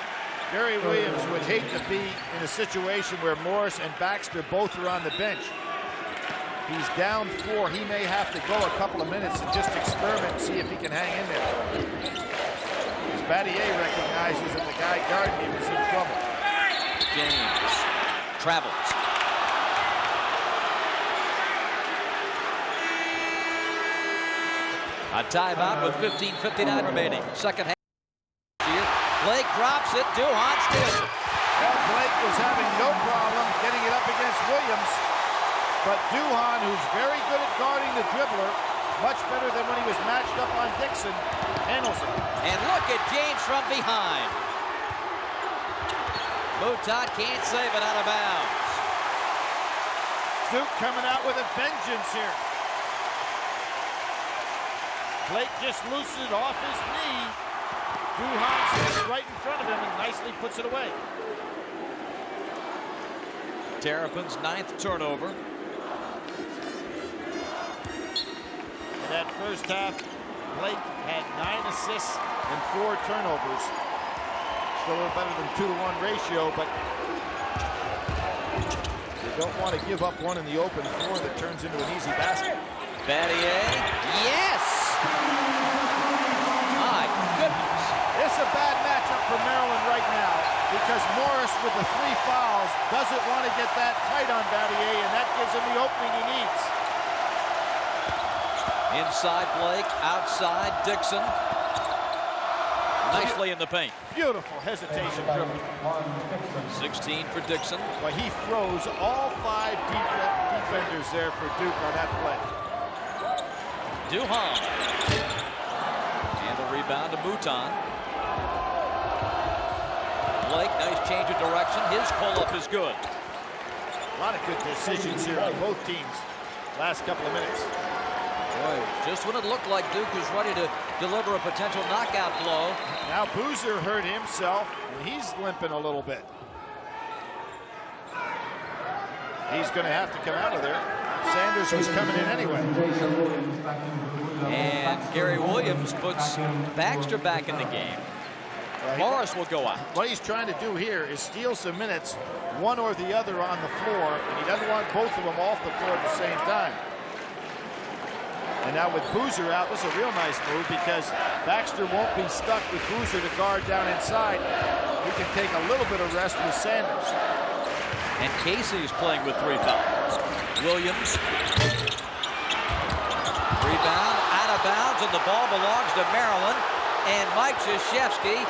Gary Williams would hate to be in a situation where Morris and Baxter both are on the bench. He's down 4. He may have to go a couple of minutes and just experiment and see if he can hang in there. As Battier recognizes that the guy guarding him is in trouble. James travels. A timeout with 15:59 remaining. Second half. Blake drops it. Duhon steals it. Well, Blake was having no problem getting it up against Williams. But Duhon, who's very good at guarding the dribbler, much better than when he was matched up on Dixon, handles it. And look at James from behind. Mouton can't save it out of bounds. Duke coming out with a vengeance here. Blake just loosens it off his knee. Duhon sits right in front of him and nicely puts it away. Terrapin's 9th turnover. In that first half, Blake had 9 assists and 4 turnovers. Still a little better than 2-to-1 ratio, but you don't want to give up one in the open floor that turns into an easy basket. Battier, yes! My goodness. It's a bad matchup for Maryland right now because Morris, with the 3 fouls, doesn't want to get that tight on Battier, and that gives him the opening he needs. Inside Blake, outside Dixon. Nicely in the paint. Beautiful hesitation dribble. 16 for Dixon. But he throws all 5 defenders there for Duke on that play. Duhon. And the rebound to Mouton. Blake, nice change of direction. His pull-up is good. A lot of good decisions here on both teams last couple of minutes. Boy, just when it looked like Duke was ready to deliver a potential knockout blow. Now Boozer hurt himself, and he's limping a little bit. He's going to have to come out of there. Sanders was coming in anyway. And Gary Williams puts Baxter back in the game. Morris will go out. What he's trying to do here is steal some minutes, one or the other on the floor, and he doesn't want both of them off the floor at the same time. And now with Boozer out, this is a real nice move because Baxter won't be stuck with Boozer to guard down inside. He can take a little bit of rest with Sanders. And Casey is playing with 3 fouls. Williams. Rebound, out of bounds, and the ball belongs to Maryland. And Mike Krzyzewski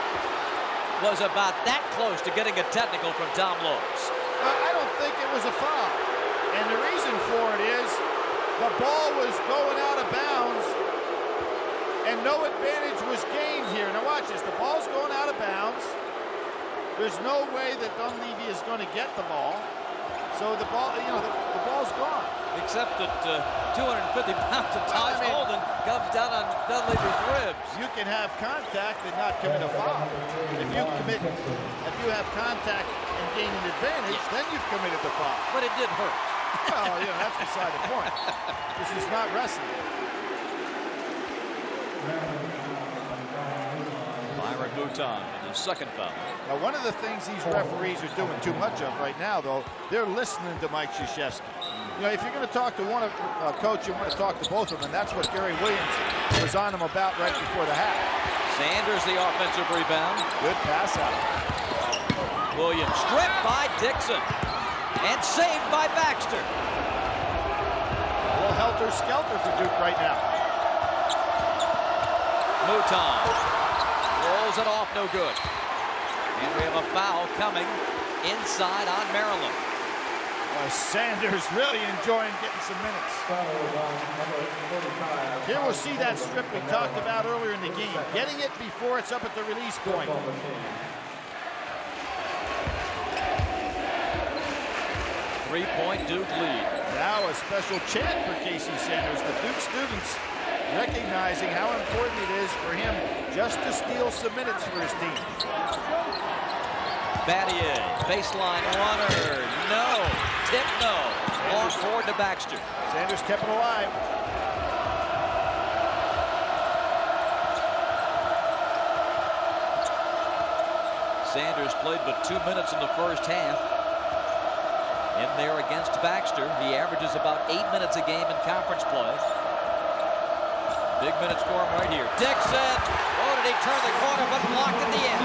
was about that close to getting a technical from Tom Lopes. I don't think it was a foul. And the reason for it is the ball was going out of bounds, And no advantage was gained here. Now watch this. The ball's going out of bounds. There's no way that Dunleavy is going to get the ball. So the ball, the ball's gone. Except that 250 pounds of Todd Holden comes down on Dunleavy's ribs. You can have contact and not commit a foul. If you have contact and gain an advantage, then you've committed the foul. But it did hurt. Well, that's beside the point. This is not wrestling. Byron Mouton in his second foul. Now, one of the things these referees are doing too much of right now, though, they're listening to Mike Krzyzewski. If you're going to talk to one coach, you want to talk to both of them, and that's what Gary Williams was on him about right before the half. Sanders, the offensive rebound. Good pass out. Williams stripped by Dixon and saved by Baxter. A little helter-skelter for Duke right now. Mouton rolls it off, no good. And we have a foul coming inside on Maryland. Sanders really enjoying getting some minutes. Here we'll see that strip we talked about earlier in the game. Getting it before it's up at the release point. Three-point Duke lead. Now a special chant for Casey Sanders. The Duke students recognizing how important it is for him just to steal some minutes for his team. Battier, baseline runner, no. Tip, no. Long forward to Baxter. Sanders kept it alive. Sanders played but 2 minutes in the first half. In there against Baxter. He averages about 8 minutes a game in conference play. Big minutes for him right here. Dixon. Oh, did he turn the corner, but blocked at the end.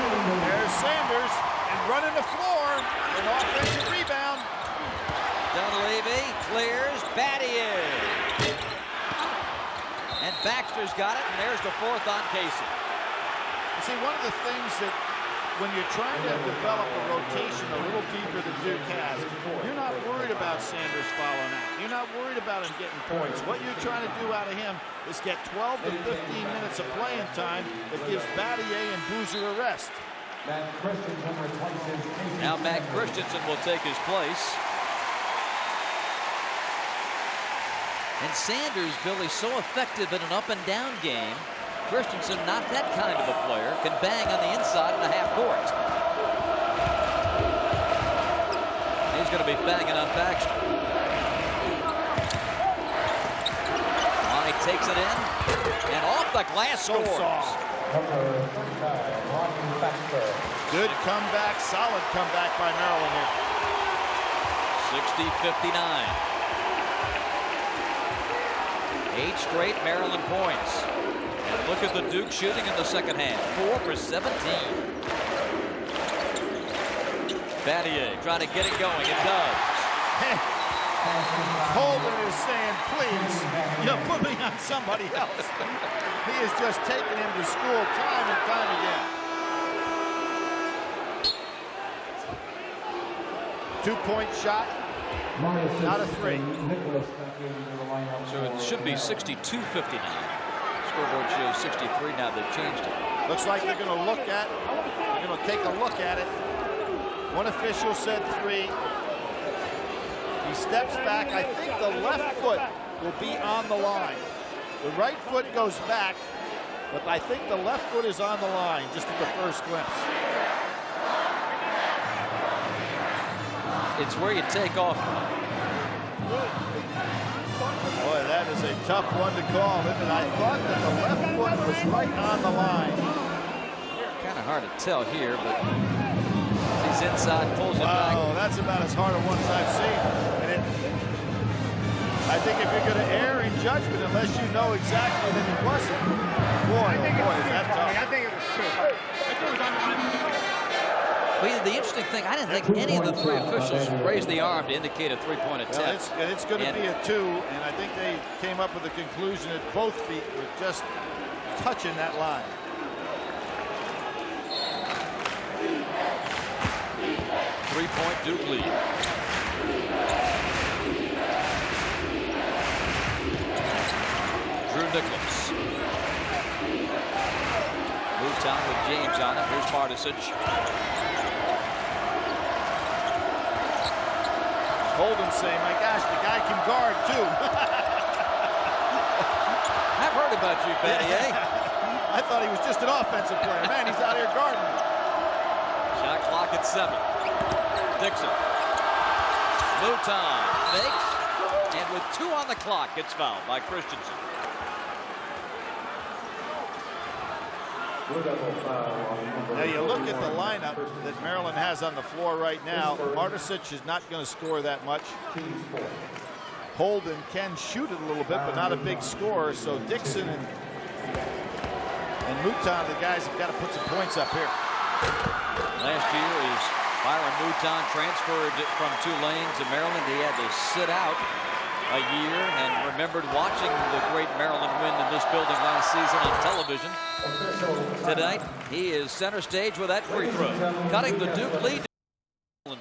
There's Sanders and running the floor. An offensive rebound. Dunleavy clears. Battier. And Baxter's got it, and there's the fourth on Casey. You see, one of the things that when you're trying to develop a rotation a little deeper than Duke has, you're not worried about Sanders following out. You're not worried about him getting points. What you're trying to do out of him is get 12 to 15 minutes of playing time that gives Battier and Boozer a rest. Now Matt Christensen will take his place. And Sanders, Billy, so effective in an up-and-down game. Christensen, not that kind of a player, can bang on the inside in the half court. He's going to be banging on Baxter. Monty takes it in, and off the glass scores. Good comeback, solid comeback by Maryland here. 60-59. 8 straight Maryland points. And look at the Duke shooting in the second half. 4 for 17. Battier trying to get it going. It does. Holden is saying, please, put me on somebody else. He is just taking him to school time and time again. 2-point shot. Not a 3. So it should be 62-59. Scoreboard shows 63 now. They've changed it. Looks like they're going to look at. They're going to take a look at it. One official said 3. He steps back. I think the left foot will be on the line. The right foot goes back, but I think the left foot is on the line just at the first glimpse. It's where you take off. Boy, that is a tough one to call, isn't it? I thought that the left foot was right on the line. Kind of hard to tell here, but he's inside, pulls it back. Oh, that's about as hard a one as I've seen. And I think if you're going to err in judgment, unless you know exactly that it wasn't, boy, is that tough. I think it was 2. I think it was on. Well, the interesting thing, I didn't think any of the 3 officials raised the arm to indicate a 3-point attempt. Well, it's going to be a 2, and I think they came up with the conclusion that both feet were just touching that line. Three-point Duke lead. Drew Nicholas. Newtown with James on it. Here's Martisic. Holden saying, my gosh, the guy can guard too. I've heard about you, Battier. I thought he was just an offensive player. Man, he's out here guarding. Shot clock at 7. Dixon. Newtown fakes, and with 2 on the clock, gets fouled by Christensen. Now you look at the lineup that Maryland has on the floor right now. Martisic is not going to score that much. Holden can shoot it a little bit, but not a big scorer. So Dixon and Mouton, the guys have got to put some points up here. Last year, as Byron Mouton transferred from Tulane to Maryland, he had to sit out a year and remembered watching the great Maryland win in this building last season on television. Tonight, he is center stage with that free throw, cutting the Duke lead.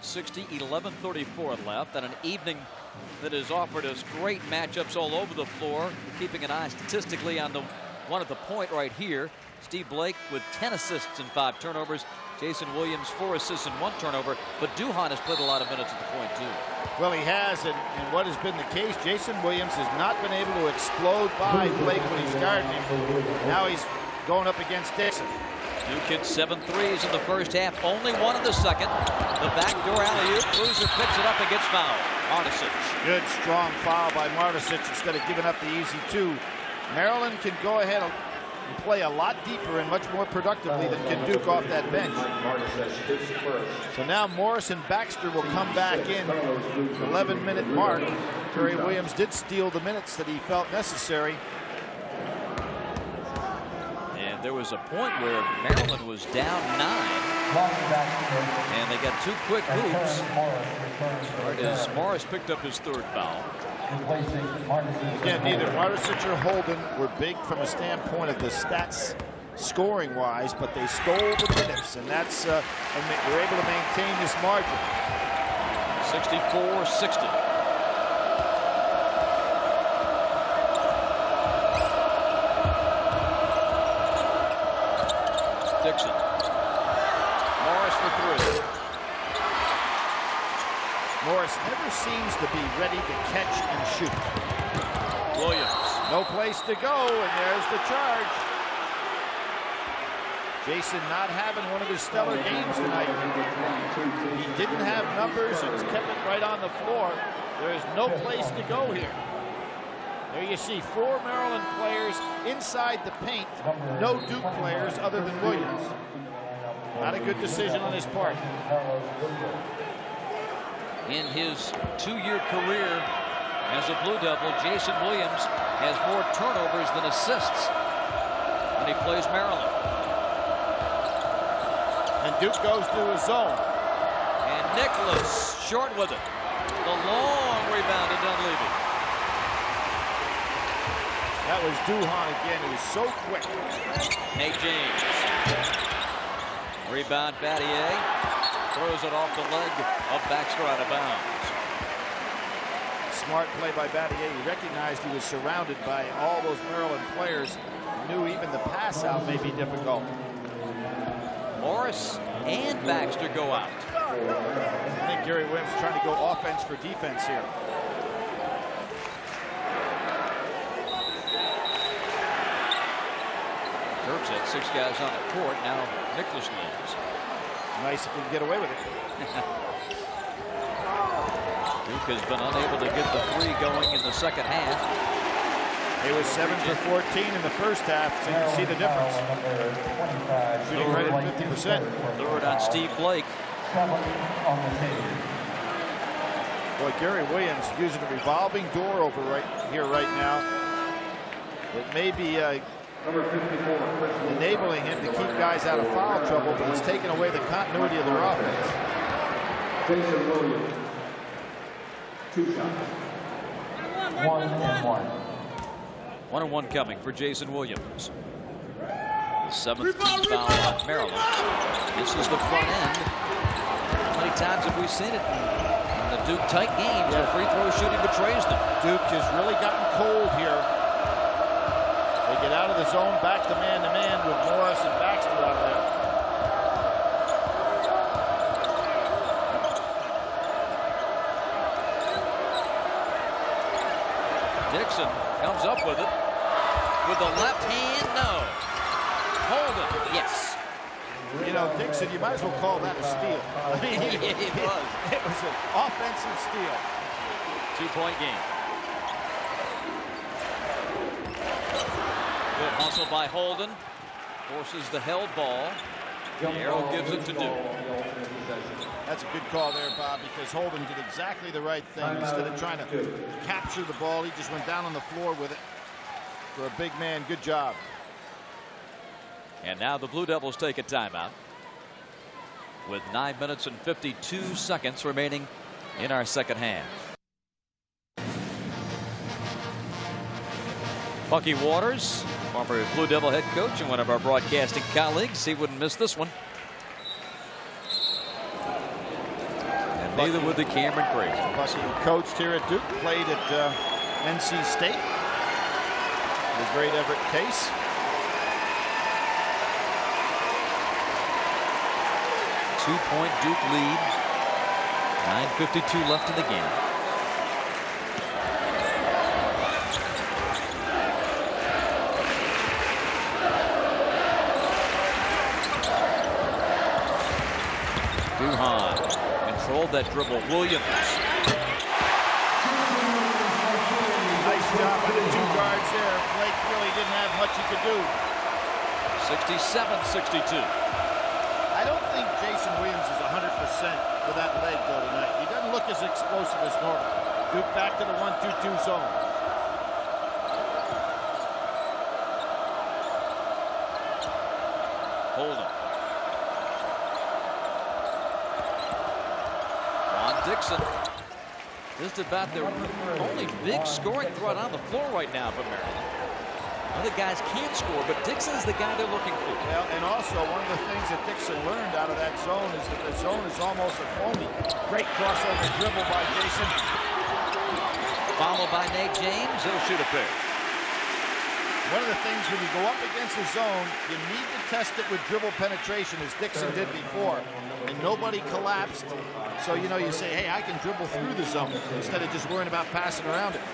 60, 11:34 left, and an evening that has offered us great matchups all over the floor. Keeping an eye statistically on the one at the point right here. Steve Blake with 10 assists and 5 turnovers. Jason Williams 4 assists and 1 turnover. But Duhon has played a lot of minutes at the point too. Well, he has, and what has been the case, Jason Williams has not been able to explode by Blake when he's guarding him. Now he's going up against Dixon. Duke hit 7 threes in the first half, only 1 in the second. The backdoor alley-oop, Boozer picks it up and gets fouled. Martisic. Good, strong foul by Martisic instead of giving up the easy 2. Maryland can go ahead and play a lot deeper and much more productively than can Duke off that bench. So now Morris and Baxter will come back in. 11-minute mark. Gary Williams did steal the minutes that he felt necessary. And there was a point where Maryland was down 9. And they got 2 quick hoops. Right as Morris picked up his 3rd foul. Again, neither Martisic or Holden were big from a standpoint of the stats scoring-wise, but they stole the minutes, and that's and they were able to maintain this margin. 64-60. Dixon. Morris for 3. Morris never seems to be ready to catch and shoot. Williams. No place to go, and there's the charge. Jason not having one of his stellar games tonight. He didn't have numbers and kept it right on the floor. There is no place to go here. There you see 4 Maryland players inside the paint. No Duke players other than Williams. Not a good decision on his part. In his 2-year career as a Blue Devil, Jason Williams has more turnovers than assists when he plays Maryland. And Duke goes to his zone. And Nicholas short with it. The long rebound to Dunleavy. That was Duhon again. He was so quick. Nate James. Rebound Battier. Throws it off the leg of Baxter out of bounds. Smart play by Battier. He recognized he was surrounded by all those Maryland players. He knew even the pass out may be difficult. Morris and Baxter go out. I think Gary Williams is trying to go offense for defense here. Terps had 6 guys on the court. Now Nicholas leads. Nice if we can get away with it. Duke has been unable to get the 3 going in the second half. He was 7 for 14 in the first half, so you can see the difference. Shooting right at 50%. 3rd on Steve Blake. Boy, Gary Williams using a revolving door over right here right now. It may be enabling him to keep guys out of foul trouble, but it's taken away the continuity of their offense. Jason Williams, 2 shots. 1 and 1. 1 and 1 coming for Jason Williams. 7th team foul on Maryland. This is the front end. How many times have we seen it in the Duke tight games where free throw shooting betrays them? Duke has really gotten cold here. They get out of the zone, back to man with Morris and Baxter out there. Dixon comes up with it. With the left hand, no. Holden, yes. You know, Dixon, you might as well call that a steal. I mean, it was. It was an offensive steal. 2-point game. Good hustle by Holden. Forces the held ball. The arrow gives it to Duke. That's a good call there, Bob, because Holden did exactly the right thing. Instead of trying to capture the ball, he just went down on the floor with it. For a big man, good job. And now the Blue Devils take a timeout with 9 minutes and 52 seconds remaining in our second half. Bucky Waters, former Blue Devil head coach and one of our broadcasting colleagues. He wouldn't miss this one. And neither would the Cameron Crazy. Bucky coached here at Duke, played at NC State. The great Everett Case. Two-point Duke lead. 9:52 left in the game. Duhon controlled that dribble. Williams. Nice job by the two guards there. Blake really didn't have much he could do. 67-62. I don't think Jason Williams is 100% with that leg, though, tonight. He doesn't look as explosive as normal. Duke back to the 1-2-2 zone. Holden. Ron Dixon. Just about the only big scoring threat on the floor right now for Maryland. Other guys can't score, but Dixon's the guy they're looking for. Well, and also one of the things that Dixon learned out of that zone is that the zone is almost a foamy. Great crossover dribble by Jason. Followed by Nate James. He'll shoot a pair. One of the things when you go up against the zone, you need to test it with dribble penetration, as Dixon did before. And nobody collapsed. So, you know, you say, hey, I can dribble through the zone instead of just worrying about passing around it.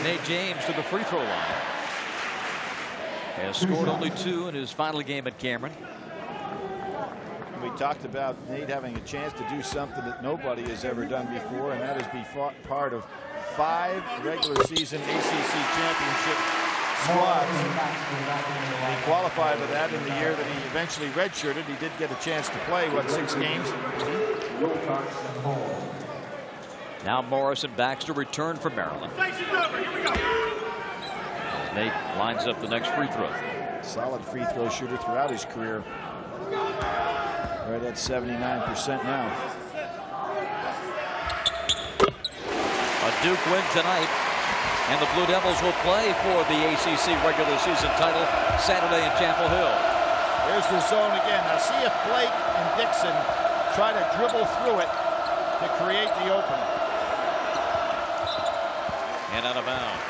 Nate James to the free throw line. Has scored only 2 in his final game at Cameron. We talked about Nate having a chance to do something that nobody has ever done before, and that is be part of 5 regular season ACC championship squads. He qualified for that in the year that he eventually redshirted. He did get a chance to play, 6 games? Now Morris and Baxter return for Maryland. Nate lines up the next free throw. Solid free throw shooter throughout his career. Right at 79% now. A Duke win tonight, and the Blue Devils will play for the ACC regular season title Saturday in Chapel Hill. There's the zone again. Now see if Blake and Dixon try to dribble through it to create the opening. And out of bounds.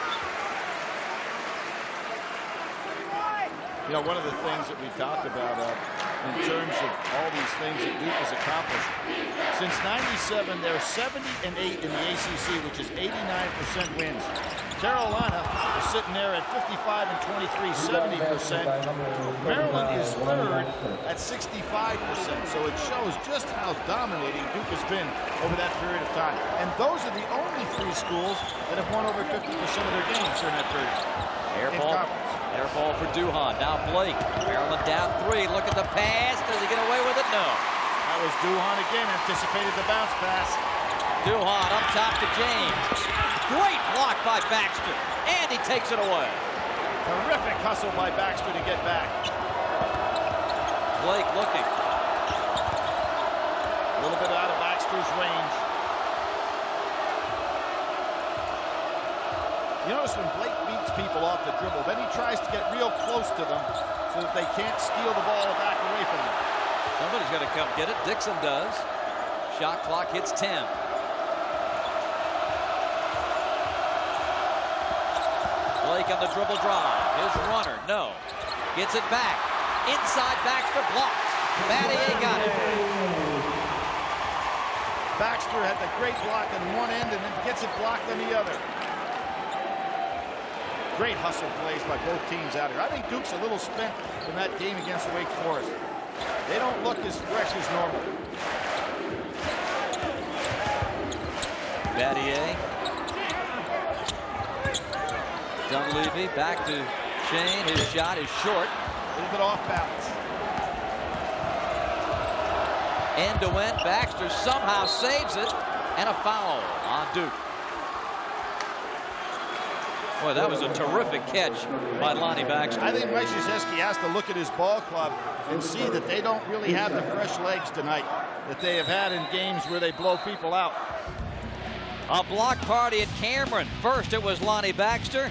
You know, one of the things that we talked about in terms of all these things that Duke has accomplished. Since '97, they're 70-8 in the ACC, which is 89% wins. Carolina is sitting there at 55-23, 70%. Maryland is third at 65%. So it shows just how dominating Duke has been over that period of time. And those are the only 3 schools that have won over 50% of their games during that period. Air ball for Duhon. Now Blake. Maryland down 3. Look at the pass. Does he get away with it? No. That was Duhon again. Anticipated the bounce pass. Duhon up top to James. Great block by Baxter. And he takes it away. Terrific hustle by Baxter to get back. Blake looking. A little bit out of Baxter's range. You notice when Blake beats people off the dribble, then he tries to get real close to them so that they can't steal the ball back away from him. Somebody's got to come get it. Dixon does. Shot clock hits 10. Blake on the dribble drive. His runner, no. Gets it back. Inside Baxter blocked. Battier got it. Baxter had the great block on one end and then gets it blocked on the other. Great hustle plays by both teams out here. I think Duke's a little spent from that game against Wake Forest. They don't look as fresh as normal. Battier. Dunleavy back to Shane. His shot is short. A little bit off balance. End to end. Baxter somehow saves it. And a foul on Duke. Boy, that was a terrific catch by Lonnie Baxter. I think Mike Krzyzewski has to look at his ball club and see that they don't really have the fresh legs tonight that they have had in games where they blow people out. A block party at Cameron. First it was Lonnie Baxter,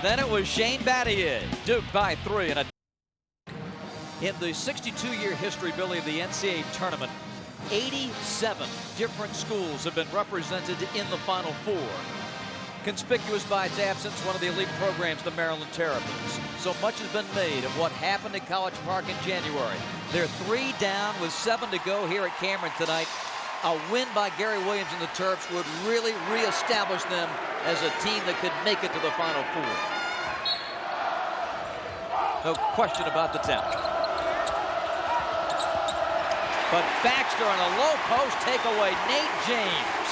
then it was Shane Battier. Duke by 3. And in the 62-year history, Billy, of the NCAA tournament, 87 different schools have been represented in the Final Four. Conspicuous by its absence, one of the elite programs, the Maryland Terrapins. So much has been made of what happened at College Park in January. They're 3 down with 7 to go here at Cameron tonight. A win by Gary Williams and the Terps would really reestablish them as a team that could make it to the Final Four. No question about the talent. But Baxter on a low post takeaway. Nate James.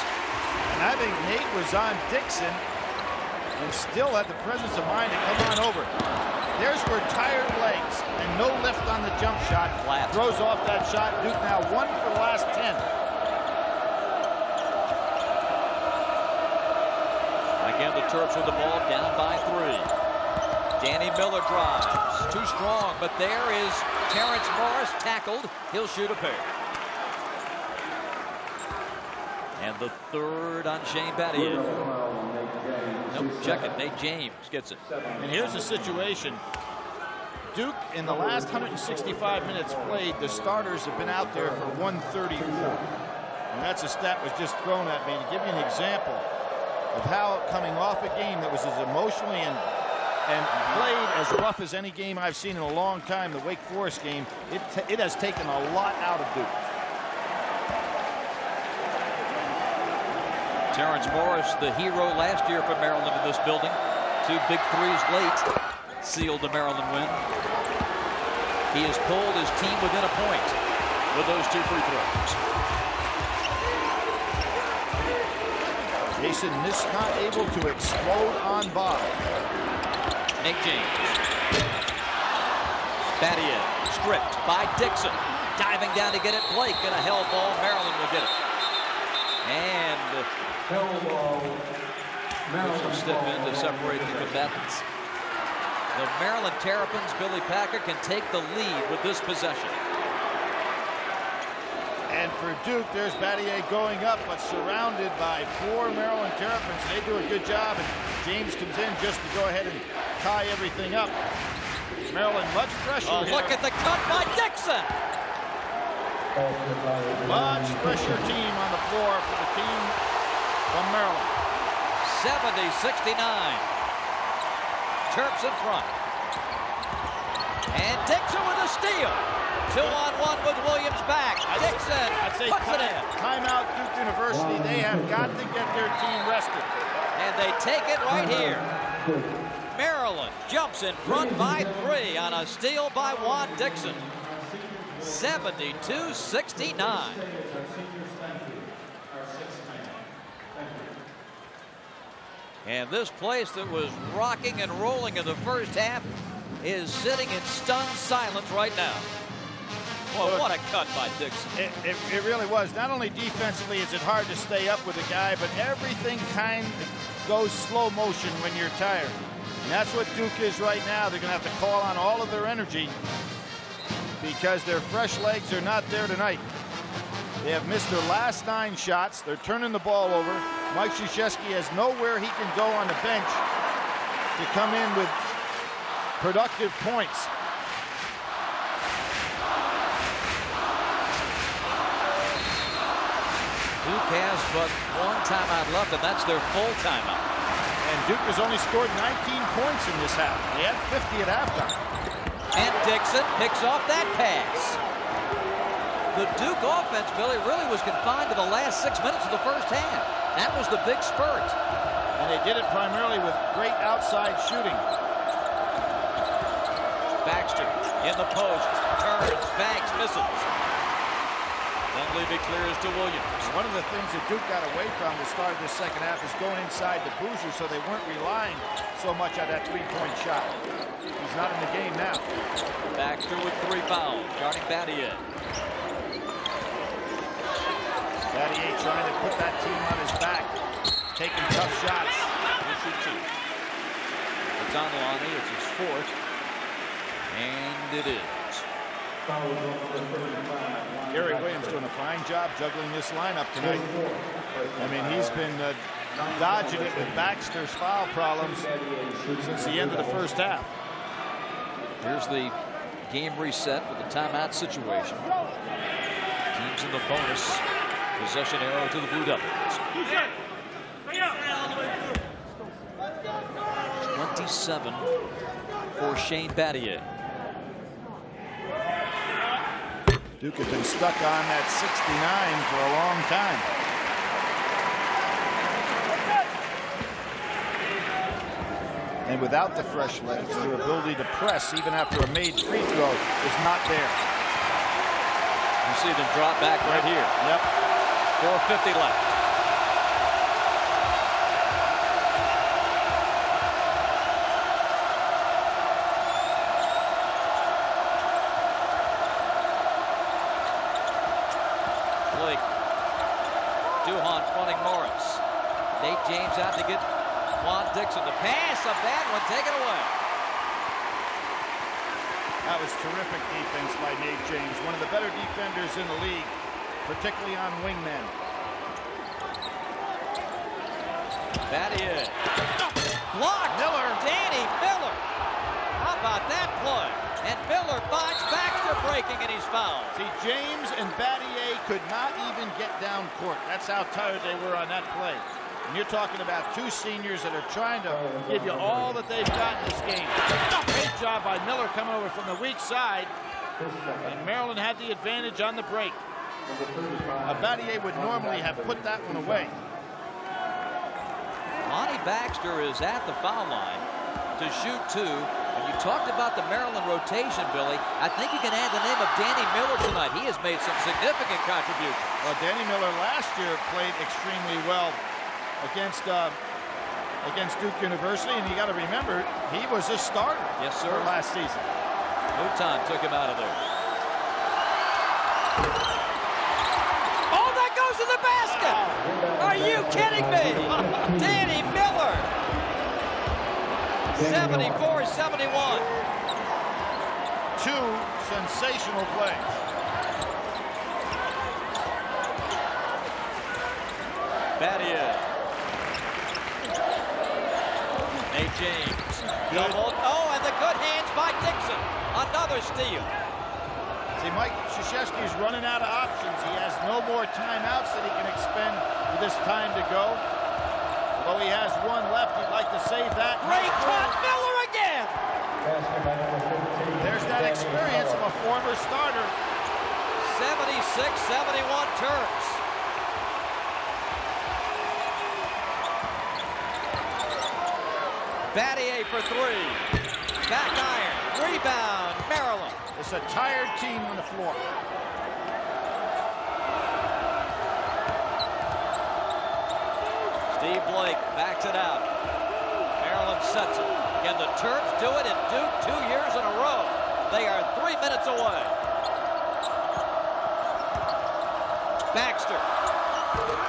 And I think Nate was on Dixon and still had the presence of mind to come on over. There's where tired legs and no lift on the jump shot throws off that shot. Duke now 1 for the last 10. Again, the Terps with the ball down by 3. Danny Miller drives. Too strong, but there is Terrence Morris tackled. He'll shoot a pair. And the third on Shane Battier. Nope, check it. Nate James gets it. And here's the situation. Duke, in the last 165 minutes played, the starters have been out there for 134. And that's a stat was just thrown at me to give you an example of how coming off a game that was as emotionally and played as rough as any game I've seen in a long time, the Wake Forest game, it has taken a lot out of Duke. Terrence Morris, the hero last year for Maryland in this building. 2 big threes late sealed the Maryland win. He has pulled his team within a point with those 2 free throws. Jason Miss not able to explode on Bob. Nate James. Battier stripped by Dixon. Diving down to get it. Blake in a held ball. Maryland will get it. And Dixon step in to separate the combatants. The Maryland Terrapins, Billy Packer, can take the lead with this possession. And for Duke, there's Battier going up, but surrounded by 4 Maryland Terrapins. They do a good job, and James comes in just to go ahead and tie everything up. Maryland much pressure here. Look at the cut by Dixon. Much pressure team on the floor for the team from Maryland. 70-69. Terps in front. And Dixon with a steal. 2-on-1 with Williams back. Dixon puts it in. Timeout Duke University. They have got to get their team rested. And they take it right here. Maryland jumps in front by 3 on a steal by Juan Dixon. 72-69. And this place that was rocking and rolling in the first half is sitting in stunned silence right now. Boy, what a cut by Dixon. It really was. Not only defensively is it hard to stay up with the guy, but everything kind of goes slow motion when you're tired. And that's what Duke is right now. They're going to have to call on all of their energy because their fresh legs are not there tonight. They have missed their last 9 shots. They're turning the ball over. Mike Krzyzewski has nowhere he can go on the bench to come in with productive points. Duke has but 1 timeout left, and that's their full timeout. And Duke has only scored 19 points in this half. They had 50 at halftime. And Dixon picks off that pass. The Duke offense, Billy, really was confined to the last 6 minutes of the first half. That was the big spurt. And they did it primarily with great outside shooting. Baxter in the post, turns, banks, misses. Dunleavy clears to Williams. One of the things that Duke got away from the start of the second half is going inside to Boozer, so they weren't relying so much on that three-point shot. He's not in the game now. Baxter with 3 fouls, guarding Battier. Battier trying to put that team on his back, taking tough shots. He'll shoot 2. It's on Lonnie, it's his 4th. And it is. Gary Williams doing a fine job juggling this lineup tonight. I mean, he's been dodging it with Baxter's foul problems since the end of the first half. Here's the game reset with the timeout situation. Teams in the bonus. Possession arrow to the Blue Devils. 27 for Shane Battier. Duke has been stuck on that 69 for a long time. And without the fresh legs, their ability to press even after a made free throw is not there. You see them drop back right here. Yep. 4:50 left. Blake. Duhon fronting Morris. Nate James out to get Juan Dixon. The pass, a bad one, taken away. That was terrific defense by Nate James, one of the better defenders in the league, particularly on wingmen. Battier. Blocked. Miller. Danny Miller. How about that play? And Miller finds Baxter breaking, and he's fouled. See, James and Battier could not even get down court. That's how tired they were on that play. And you're talking about 2 seniors that are trying to give you all that they've got in this game. Great job by Miller coming over from the weak side. And Maryland had the advantage on the break. Battier would normally have put that one away. Lonnie Baxter is at the foul line to shoot 2. And you talked about the Maryland rotation, Billy. I think you can add the name of Danny Miller tonight. He has made some significant contributions. Well, Danny Miller last year played extremely well against Duke University, and you got to remember he was a starter. Yes, sir. For last season. Mouton took him out of there. Oh, that goes in the basket! Are you kidding me? Danny Miller. 74-71. 2 sensational plays. Battier. Nate James. Doubled. Oh, and the good hands by Dixon. Another steal. See, Mike Krzyzewski's running out of options. He has no more timeouts that he can expend with this time to go. Although he has 1 left, he'd like to save that. Great cut. Miller again. There's that experience of a former starter. 76-71 Terps. Battier for 3. Back iron. Rebound. Maryland. It's a tired team on the floor. Steve Blake backs it out. Maryland sets it. Can the Terps do it in Duke 2 years in a row? They are 3 minutes away. Baxter.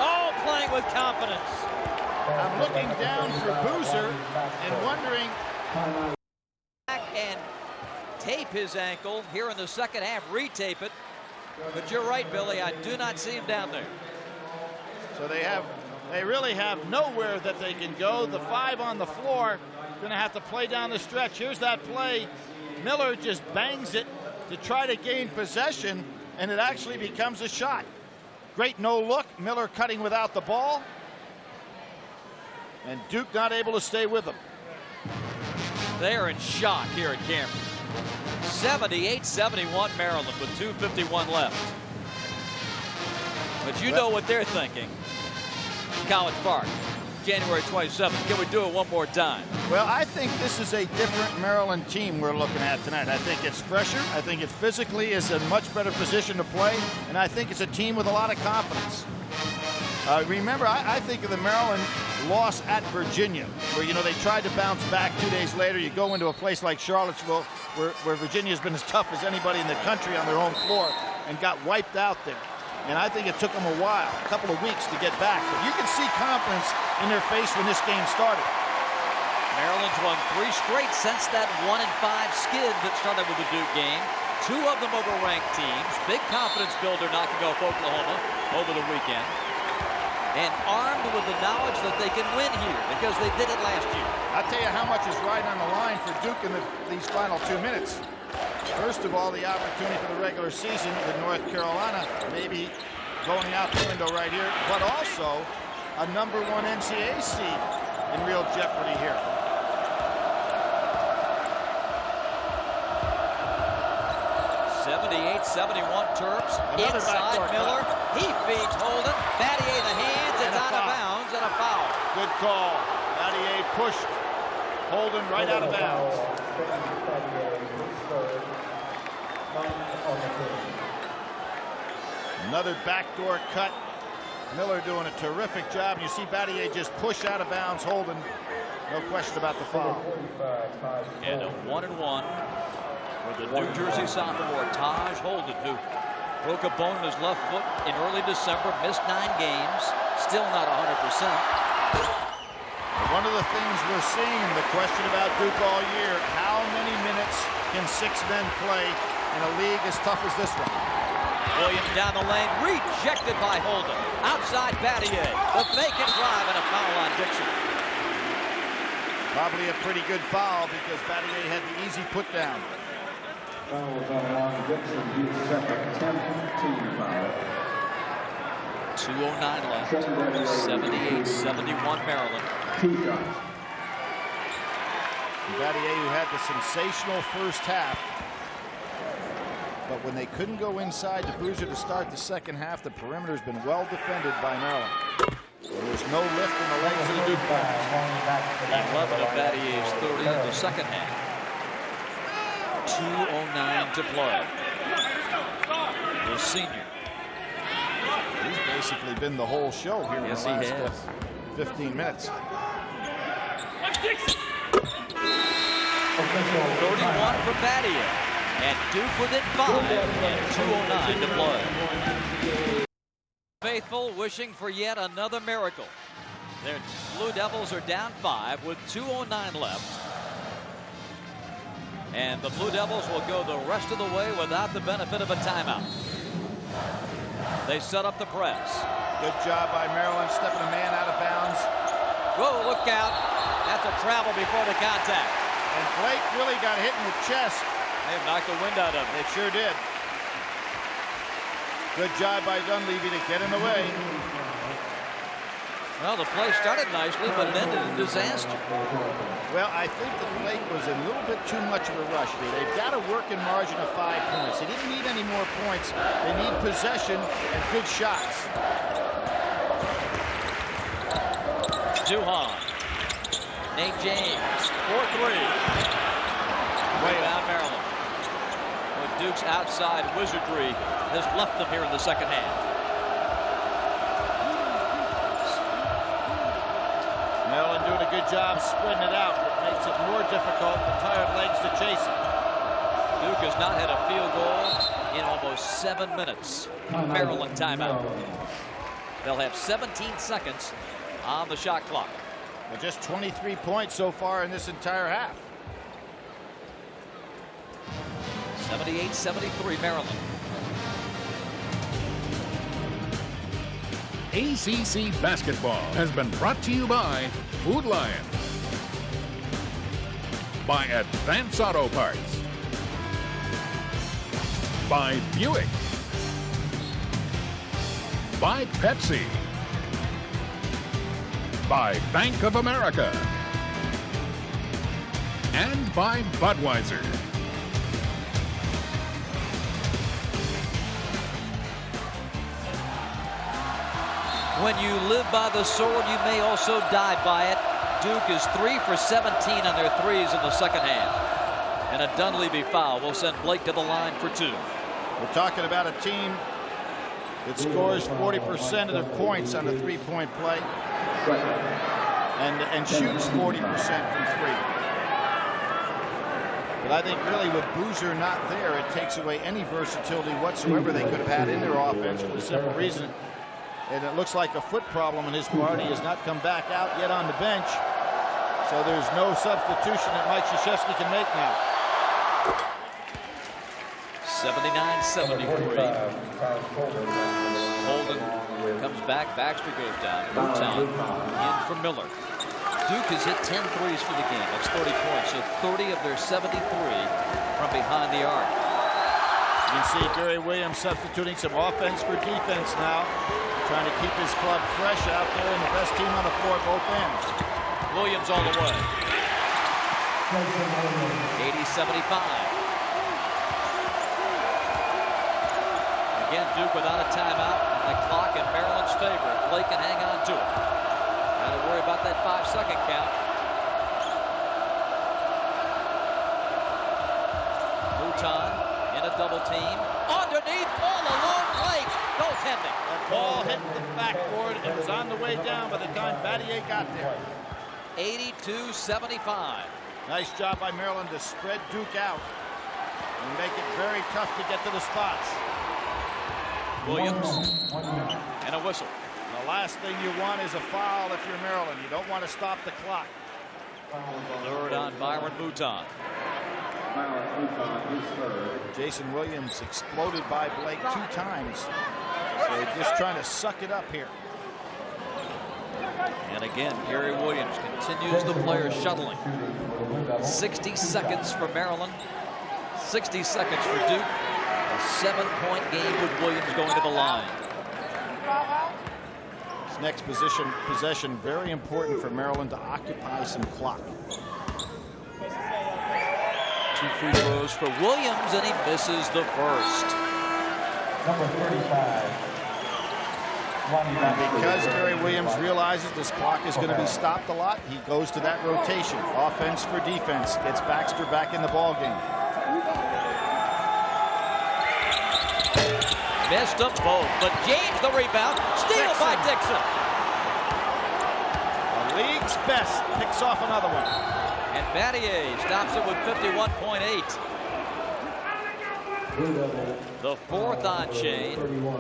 Oh, playing with confidence. I'm looking down for Boozer and wondering. Back and tape his ankle here in the second half, retape it. But you're right, Billy, I do not see him down there. So they really have nowhere that they can go. The 5 on the floor going to have to play down the stretch. Here's that play. Miller just bangs it to try to gain possession, and it actually becomes a shot. Great no look. Miller cutting without the ball. And Duke not able to stay with them. They are in shock here at Cameron. 78-71 Maryland with 2:51 left. But you know what they're thinking. College Park, January 27th. Can we do it one more time? Well, I think this is a different Maryland team we're looking at tonight. I think it's fresher. I think it physically is in much better position to play. And I think it's a team with a lot of confidence. Remember, I think of the Maryland loss at Virginia, where, you know, they tried to bounce back 2 days later. You go into a place like Charlottesville, where Virginia's been as tough as anybody in the country on their own floor, and got wiped out there. And I think it took them a while, a couple of weeks to get back. But you can see confidence in their face when this game started. Maryland's won 3 straight since that 1-5 skid that started with the Duke game. 2 of them over ranked teams. Big confidence builder knocking off Oklahoma over the weekend. And armed with the knowledge that they can win here because they did it last year. I'll tell you how much is riding on the line for Duke in these final 2 minutes. First of all, the opportunity for the regular season with North Carolina maybe going out the window right here, but also a #1 NCAA seed in real jeopardy here. Terps inside Miller. He feeds Holden. Battier the hands. It's out of bounds and a foul. Good call. Battier pushed Holden right out of bounds. Another backdoor cut. Miller doing a terrific job. And you see Battier just push out of bounds Holden. No question about the foul. And a 1-1 with the New Jersey sophomore Taj Holden, who broke a bone in his left foot in early December, missed 9 games, still not 100%. One of the things we're seeing, the question about Duke all year, how many minutes can 6 men play in a league as tough as this one? Williams down the lane, rejected by Holden. Outside Battier, the fake and drive and a foul on Dixon. Probably a pretty good foul because Battier had the easy put down. 2:09 left. 78-71 Maryland. Battier, who had the sensational first half, but when they couldn't go inside to Boozer to start the second half, the perimeter has been well defended by Maryland. And there's no lift in the legs of the Duke players. 11 of Battier's 30 in the second half. 2:09 to play. The senior. He's basically been the whole show here in the last 15 minutes. 31 for Battier. And Duke within 5 and 2:09 to play. Faithful wishing for yet another miracle. Their Blue Devils are down 5 with 2:09 left. And the Blue Devils will go the rest of the way without the benefit of a timeout. They set up the press. Good job by Maryland, stepping a man out of bounds. Whoa, look out. That's a travel before the contact. And Blake really got hit in the chest. They have knocked the wind out of him. It sure did. Good job by Dunleavy to get in the way. Well, the play started nicely, but it ended in disaster. Well, I think that Blake was a little bit too much of a rush here. They've got a working margin of 5 points. They didn't need any more points. They need possession and good shots. Duhon. Nate James, 4-3. Way down Maryland. But Duke's outside wizardry has left them here in the second half. Maryland doing a good job spreading it out. It makes it more difficult for tired legs to chase it. Duke has not had a field goal in almost 7 minutes. Maryland timeout. They'll have 17 seconds on the shot clock. Well, just 23 points so far in this entire half. 78-73 Maryland. ACC Basketball has been brought to you by Food Lion, by Advance Auto Parts, by Buick, by Pepsi, by Bank of America and by Budweiser. When you live by the sword, you may also die by it. Duke is 3 for 17 on their threes in the second half. And a Dunleavy foul will send Blake to the line for 2. We're talking about a team that scores 40% of their points on a three-point play and shoots 40% from three. But I think really with Boozer not there, it takes away any versatility whatsoever they could have had in their offense, for the simple reason. And it looks like a foot problem in his part. He has not come back out yet on the bench. So there's no substitution that Mike Krzyzewski can make now. 79-73. Holden comes back. Baxter goes down. Mouton in for Miller. Duke has hit 10 threes for the game. That's 30 points. So 30 of their 73 from behind the arc. You can see Gary Williams substituting some offense for defense now, trying to keep his club fresh out there and the best team on the floor, both ends. Williams all the way. 80-75. Again, Duke without a timeout, and the clock in Maryland's favor. Blake can hang on to it. Got to worry about that 5-second count. Mouton in a double team. Underneath, all alone, Blake. Goaltending. That ball hit the backboard and was on the way down by the time Battier got there. 82-75. Nice job by Maryland to spread Duke out and make it very tough to get to the spots. Williams and a whistle. The last thing you want is a foul if you're Maryland. You don't want to stop the clock. Third on Byron Mouton. Jason Williams exploded by Blake 2 times. So just trying to suck it up here. And again, Gary Williams continues the players shuttling. 60 seconds for Maryland. 60 seconds for Duke. A 7-point game with Williams going to the line. This next possession very important for Maryland to occupy some clock. 2 free throws for Williams, and he misses the first. Number 35. Because Gary Williams realizes this clock is going to be stopped a lot, he goes to that rotation. Offense for defense. Gets Baxter back in the ball game. Missed them both, but James the rebound. Steal by Dixon. The league's best picks off another one. And Battier stops it with 51.8. The fourth on Shane.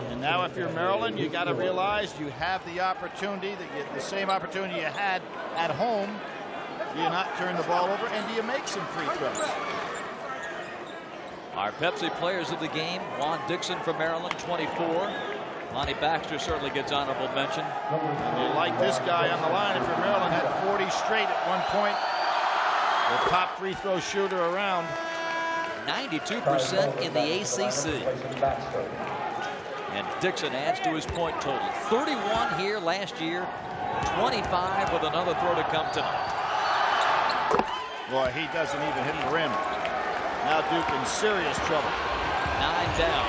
And now if you're Maryland, you got to realize you have the opportunity, the same opportunity you had at home. Do you not turn the ball over, and do you make some free throws? Our Pepsi players of the game: Juan Dixon from Maryland, 24. Lonnie Baxter certainly gets honorable mention. And you like this guy on the line if you're Maryland. Had 40 straight at one point. The top free throw shooter around. 92% in the ACC. And Dixon adds to his point total. 31 here last year. 25 with another throw to come tonight. Boy, he doesn't even hit the rim. Now Duke in serious trouble. 9 down.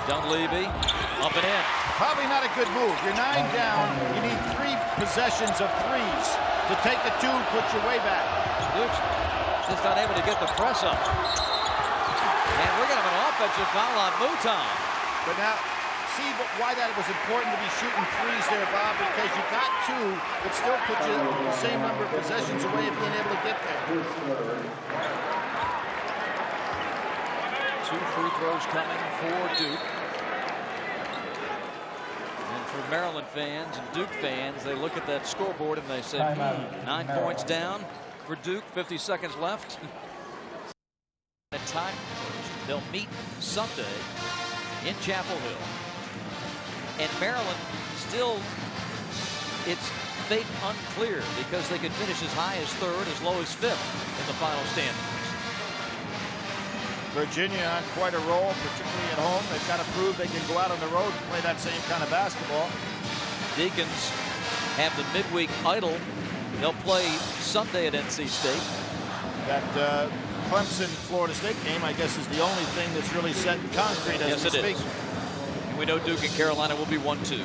Dunleavy up and in. Probably not a good move. You're 9 down. You need 3 possessions of threes to take a 2, put your way back. Duke's just not able to get the press up. And we're going to have an offensive foul on Mouton. But now, see why that was important to be shooting threes there, Bob, because you got 2, but still put you the same number of possessions away of being able to get there. 2 free throws coming for Duke. And for Maryland fans and Duke fans, they look at that scoreboard and they say, 9 points down for Duke, 50 seconds left. At time, they'll meet Sunday in Chapel Hill. And Maryland still, its fate unclear, because they could finish as high as 3rd, as low as 5th in the final standings. Virginia on quite a roll, particularly at home. They've got to prove they can go out on the road and play that same kind of basketball. Deacons have the midweek idle. They'll play Sunday at NC State. That Clemson-Florida State game, I guess, is the only thing that's really set in concrete as we speak. Yes, it is. And we know Duke and Carolina will be 1-2.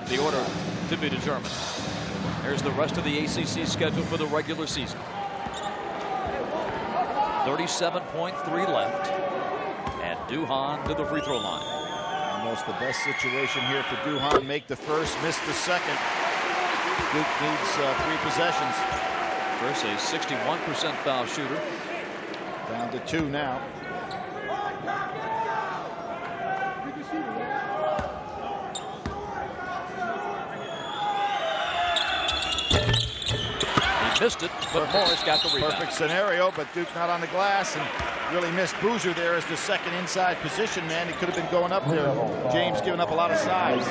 The order to be determined. Here's the rest of the ACC schedule for the regular season. 37.3 left. And Duhon to the free throw line. Almost the best situation here for Duhon. Make the first, miss the second. Duke needs 3 possessions. First, a 61% foul shooter. Down to 2 now. He missed it, but Morris got the rebound. Perfect scenario, but Duke not on the glass, and really missed Boozer there as the second inside position man. He could have been going up there. James giving up a lot of size.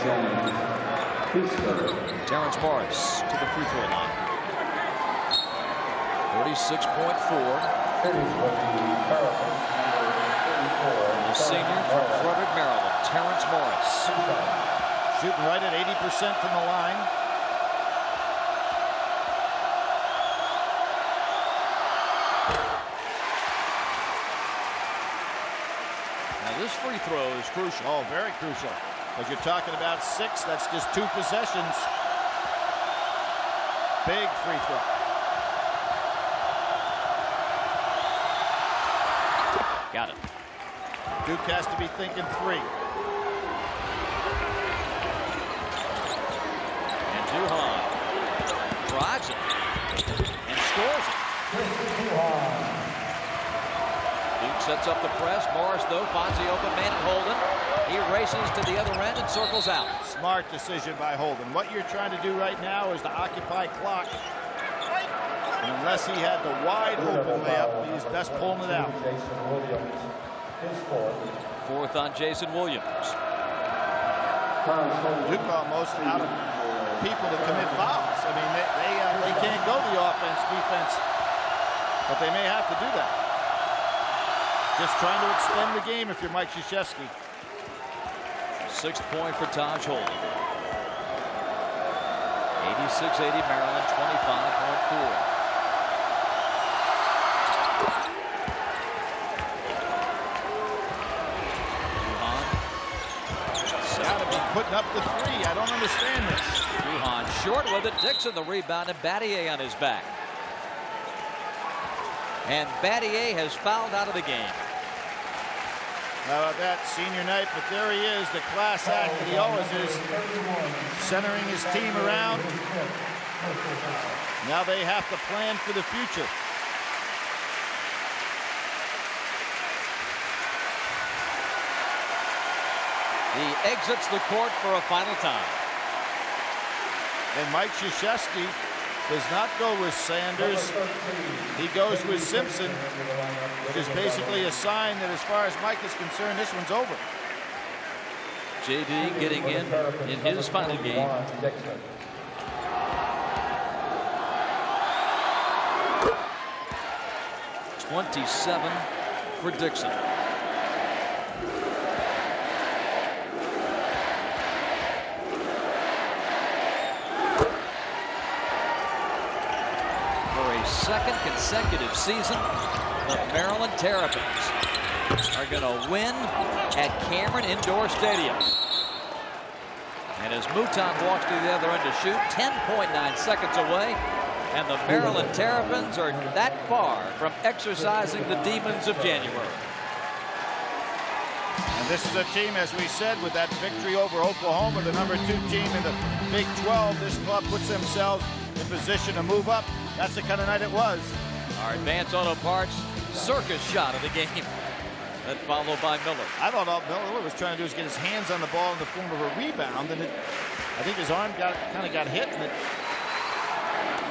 Terrence Morris to the free throw line. 36.4. The senior from Frederick, Maryland, Terrence Morris. Shooting right at 80% from the line. Now this free throw is crucial. Oh, very crucial. As you're talking about 6, that's just 2 possessions. Big free throw. Got it. Duke has to be thinking 3. And Duhon drives it and scores it. Duke sets up the press. Morris, though, finds the open man at Holden. He races to the other end and circles out. Smart decision by Holden. What you're trying to do right now is to occupy clock. And unless he had the wide open layup, he's best pulling it out. 4th on Jason Williams. Duke almost out of people to commit fouls. I mean, they can't go the offense, defense, but they may have to do that. Just trying to extend the game if you're Mike Krzyzewski. 6th point for Taj Holden. 86-80 Maryland, 25.4. Gotta be putting up the 3. I don't understand this. Duhon short with it. Dixon the rebound, and Battier on his back. And Battier has fouled out of the game. How about that, senior night, but there he is, the class act that he always is, centering his team around. Now they have to plan for the future. He exits the court for a final time. And Mike Krzyzewski does not go with Sanders. He goes with Simpson, which is basically a sign that as far as Mike is concerned, this one's over. JD getting in his final game. .27 for Dixon. Second consecutive season, the Maryland Terrapins are going to win at Cameron Indoor Stadium. And as Mouton walks to the other end to shoot, 10.9 seconds away, and the Maryland Terrapins are that far from exercising the demons of January. And this is a team, as we said, with that victory over Oklahoma, the #2 team in the Big 12. This club puts themselves in position to move up. That's the kind of night it was. Our Advance Auto Parts circus shot of the game. Then followed by Miller. I thought all Miller was trying to do is get his hands on the ball in the form of a rebound, and I think his arm kind of got hit, and it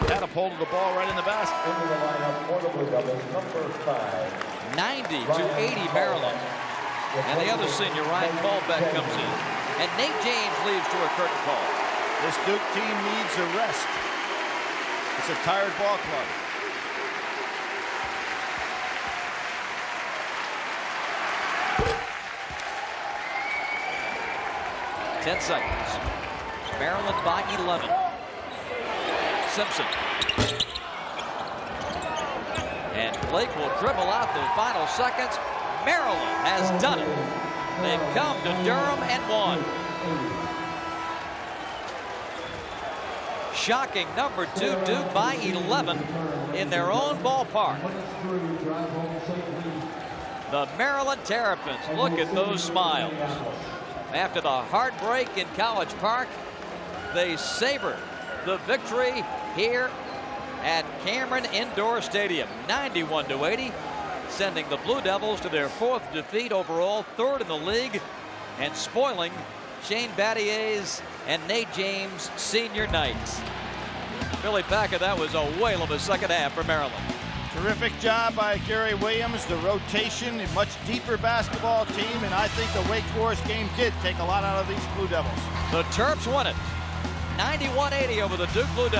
catapulted the ball right in the basket. 90-80 Maryland. And the other senior, Ryan Caldbeck, comes in. And Nate James leaves to a curtain call. This Duke team needs a rest. It's a tired ball club. .10 seconds. Maryland by 11. Simpson. And Blake will dribble out the final seconds. Maryland has done it. They've come to Durham and won. Shocking number 2 Duke by 11 in their own ballpark. The Maryland Terrapins, look at those smiles. After the heartbreak in College Park, they savor the victory here at Cameron Indoor Stadium, 91-80, sending the Blue Devils to their 4th defeat overall, 3rd in the league, and spoiling Shane Battier's and Nate James' senior nights. Billy Packer, that was a whale of a second half for Maryland. Terrific job by Gary Williams. The rotation, a much deeper basketball team, and I think the Wake Forest game did take a lot out of these Blue Devils. The Terps won it, 91-80 over the Duke Blue Devils.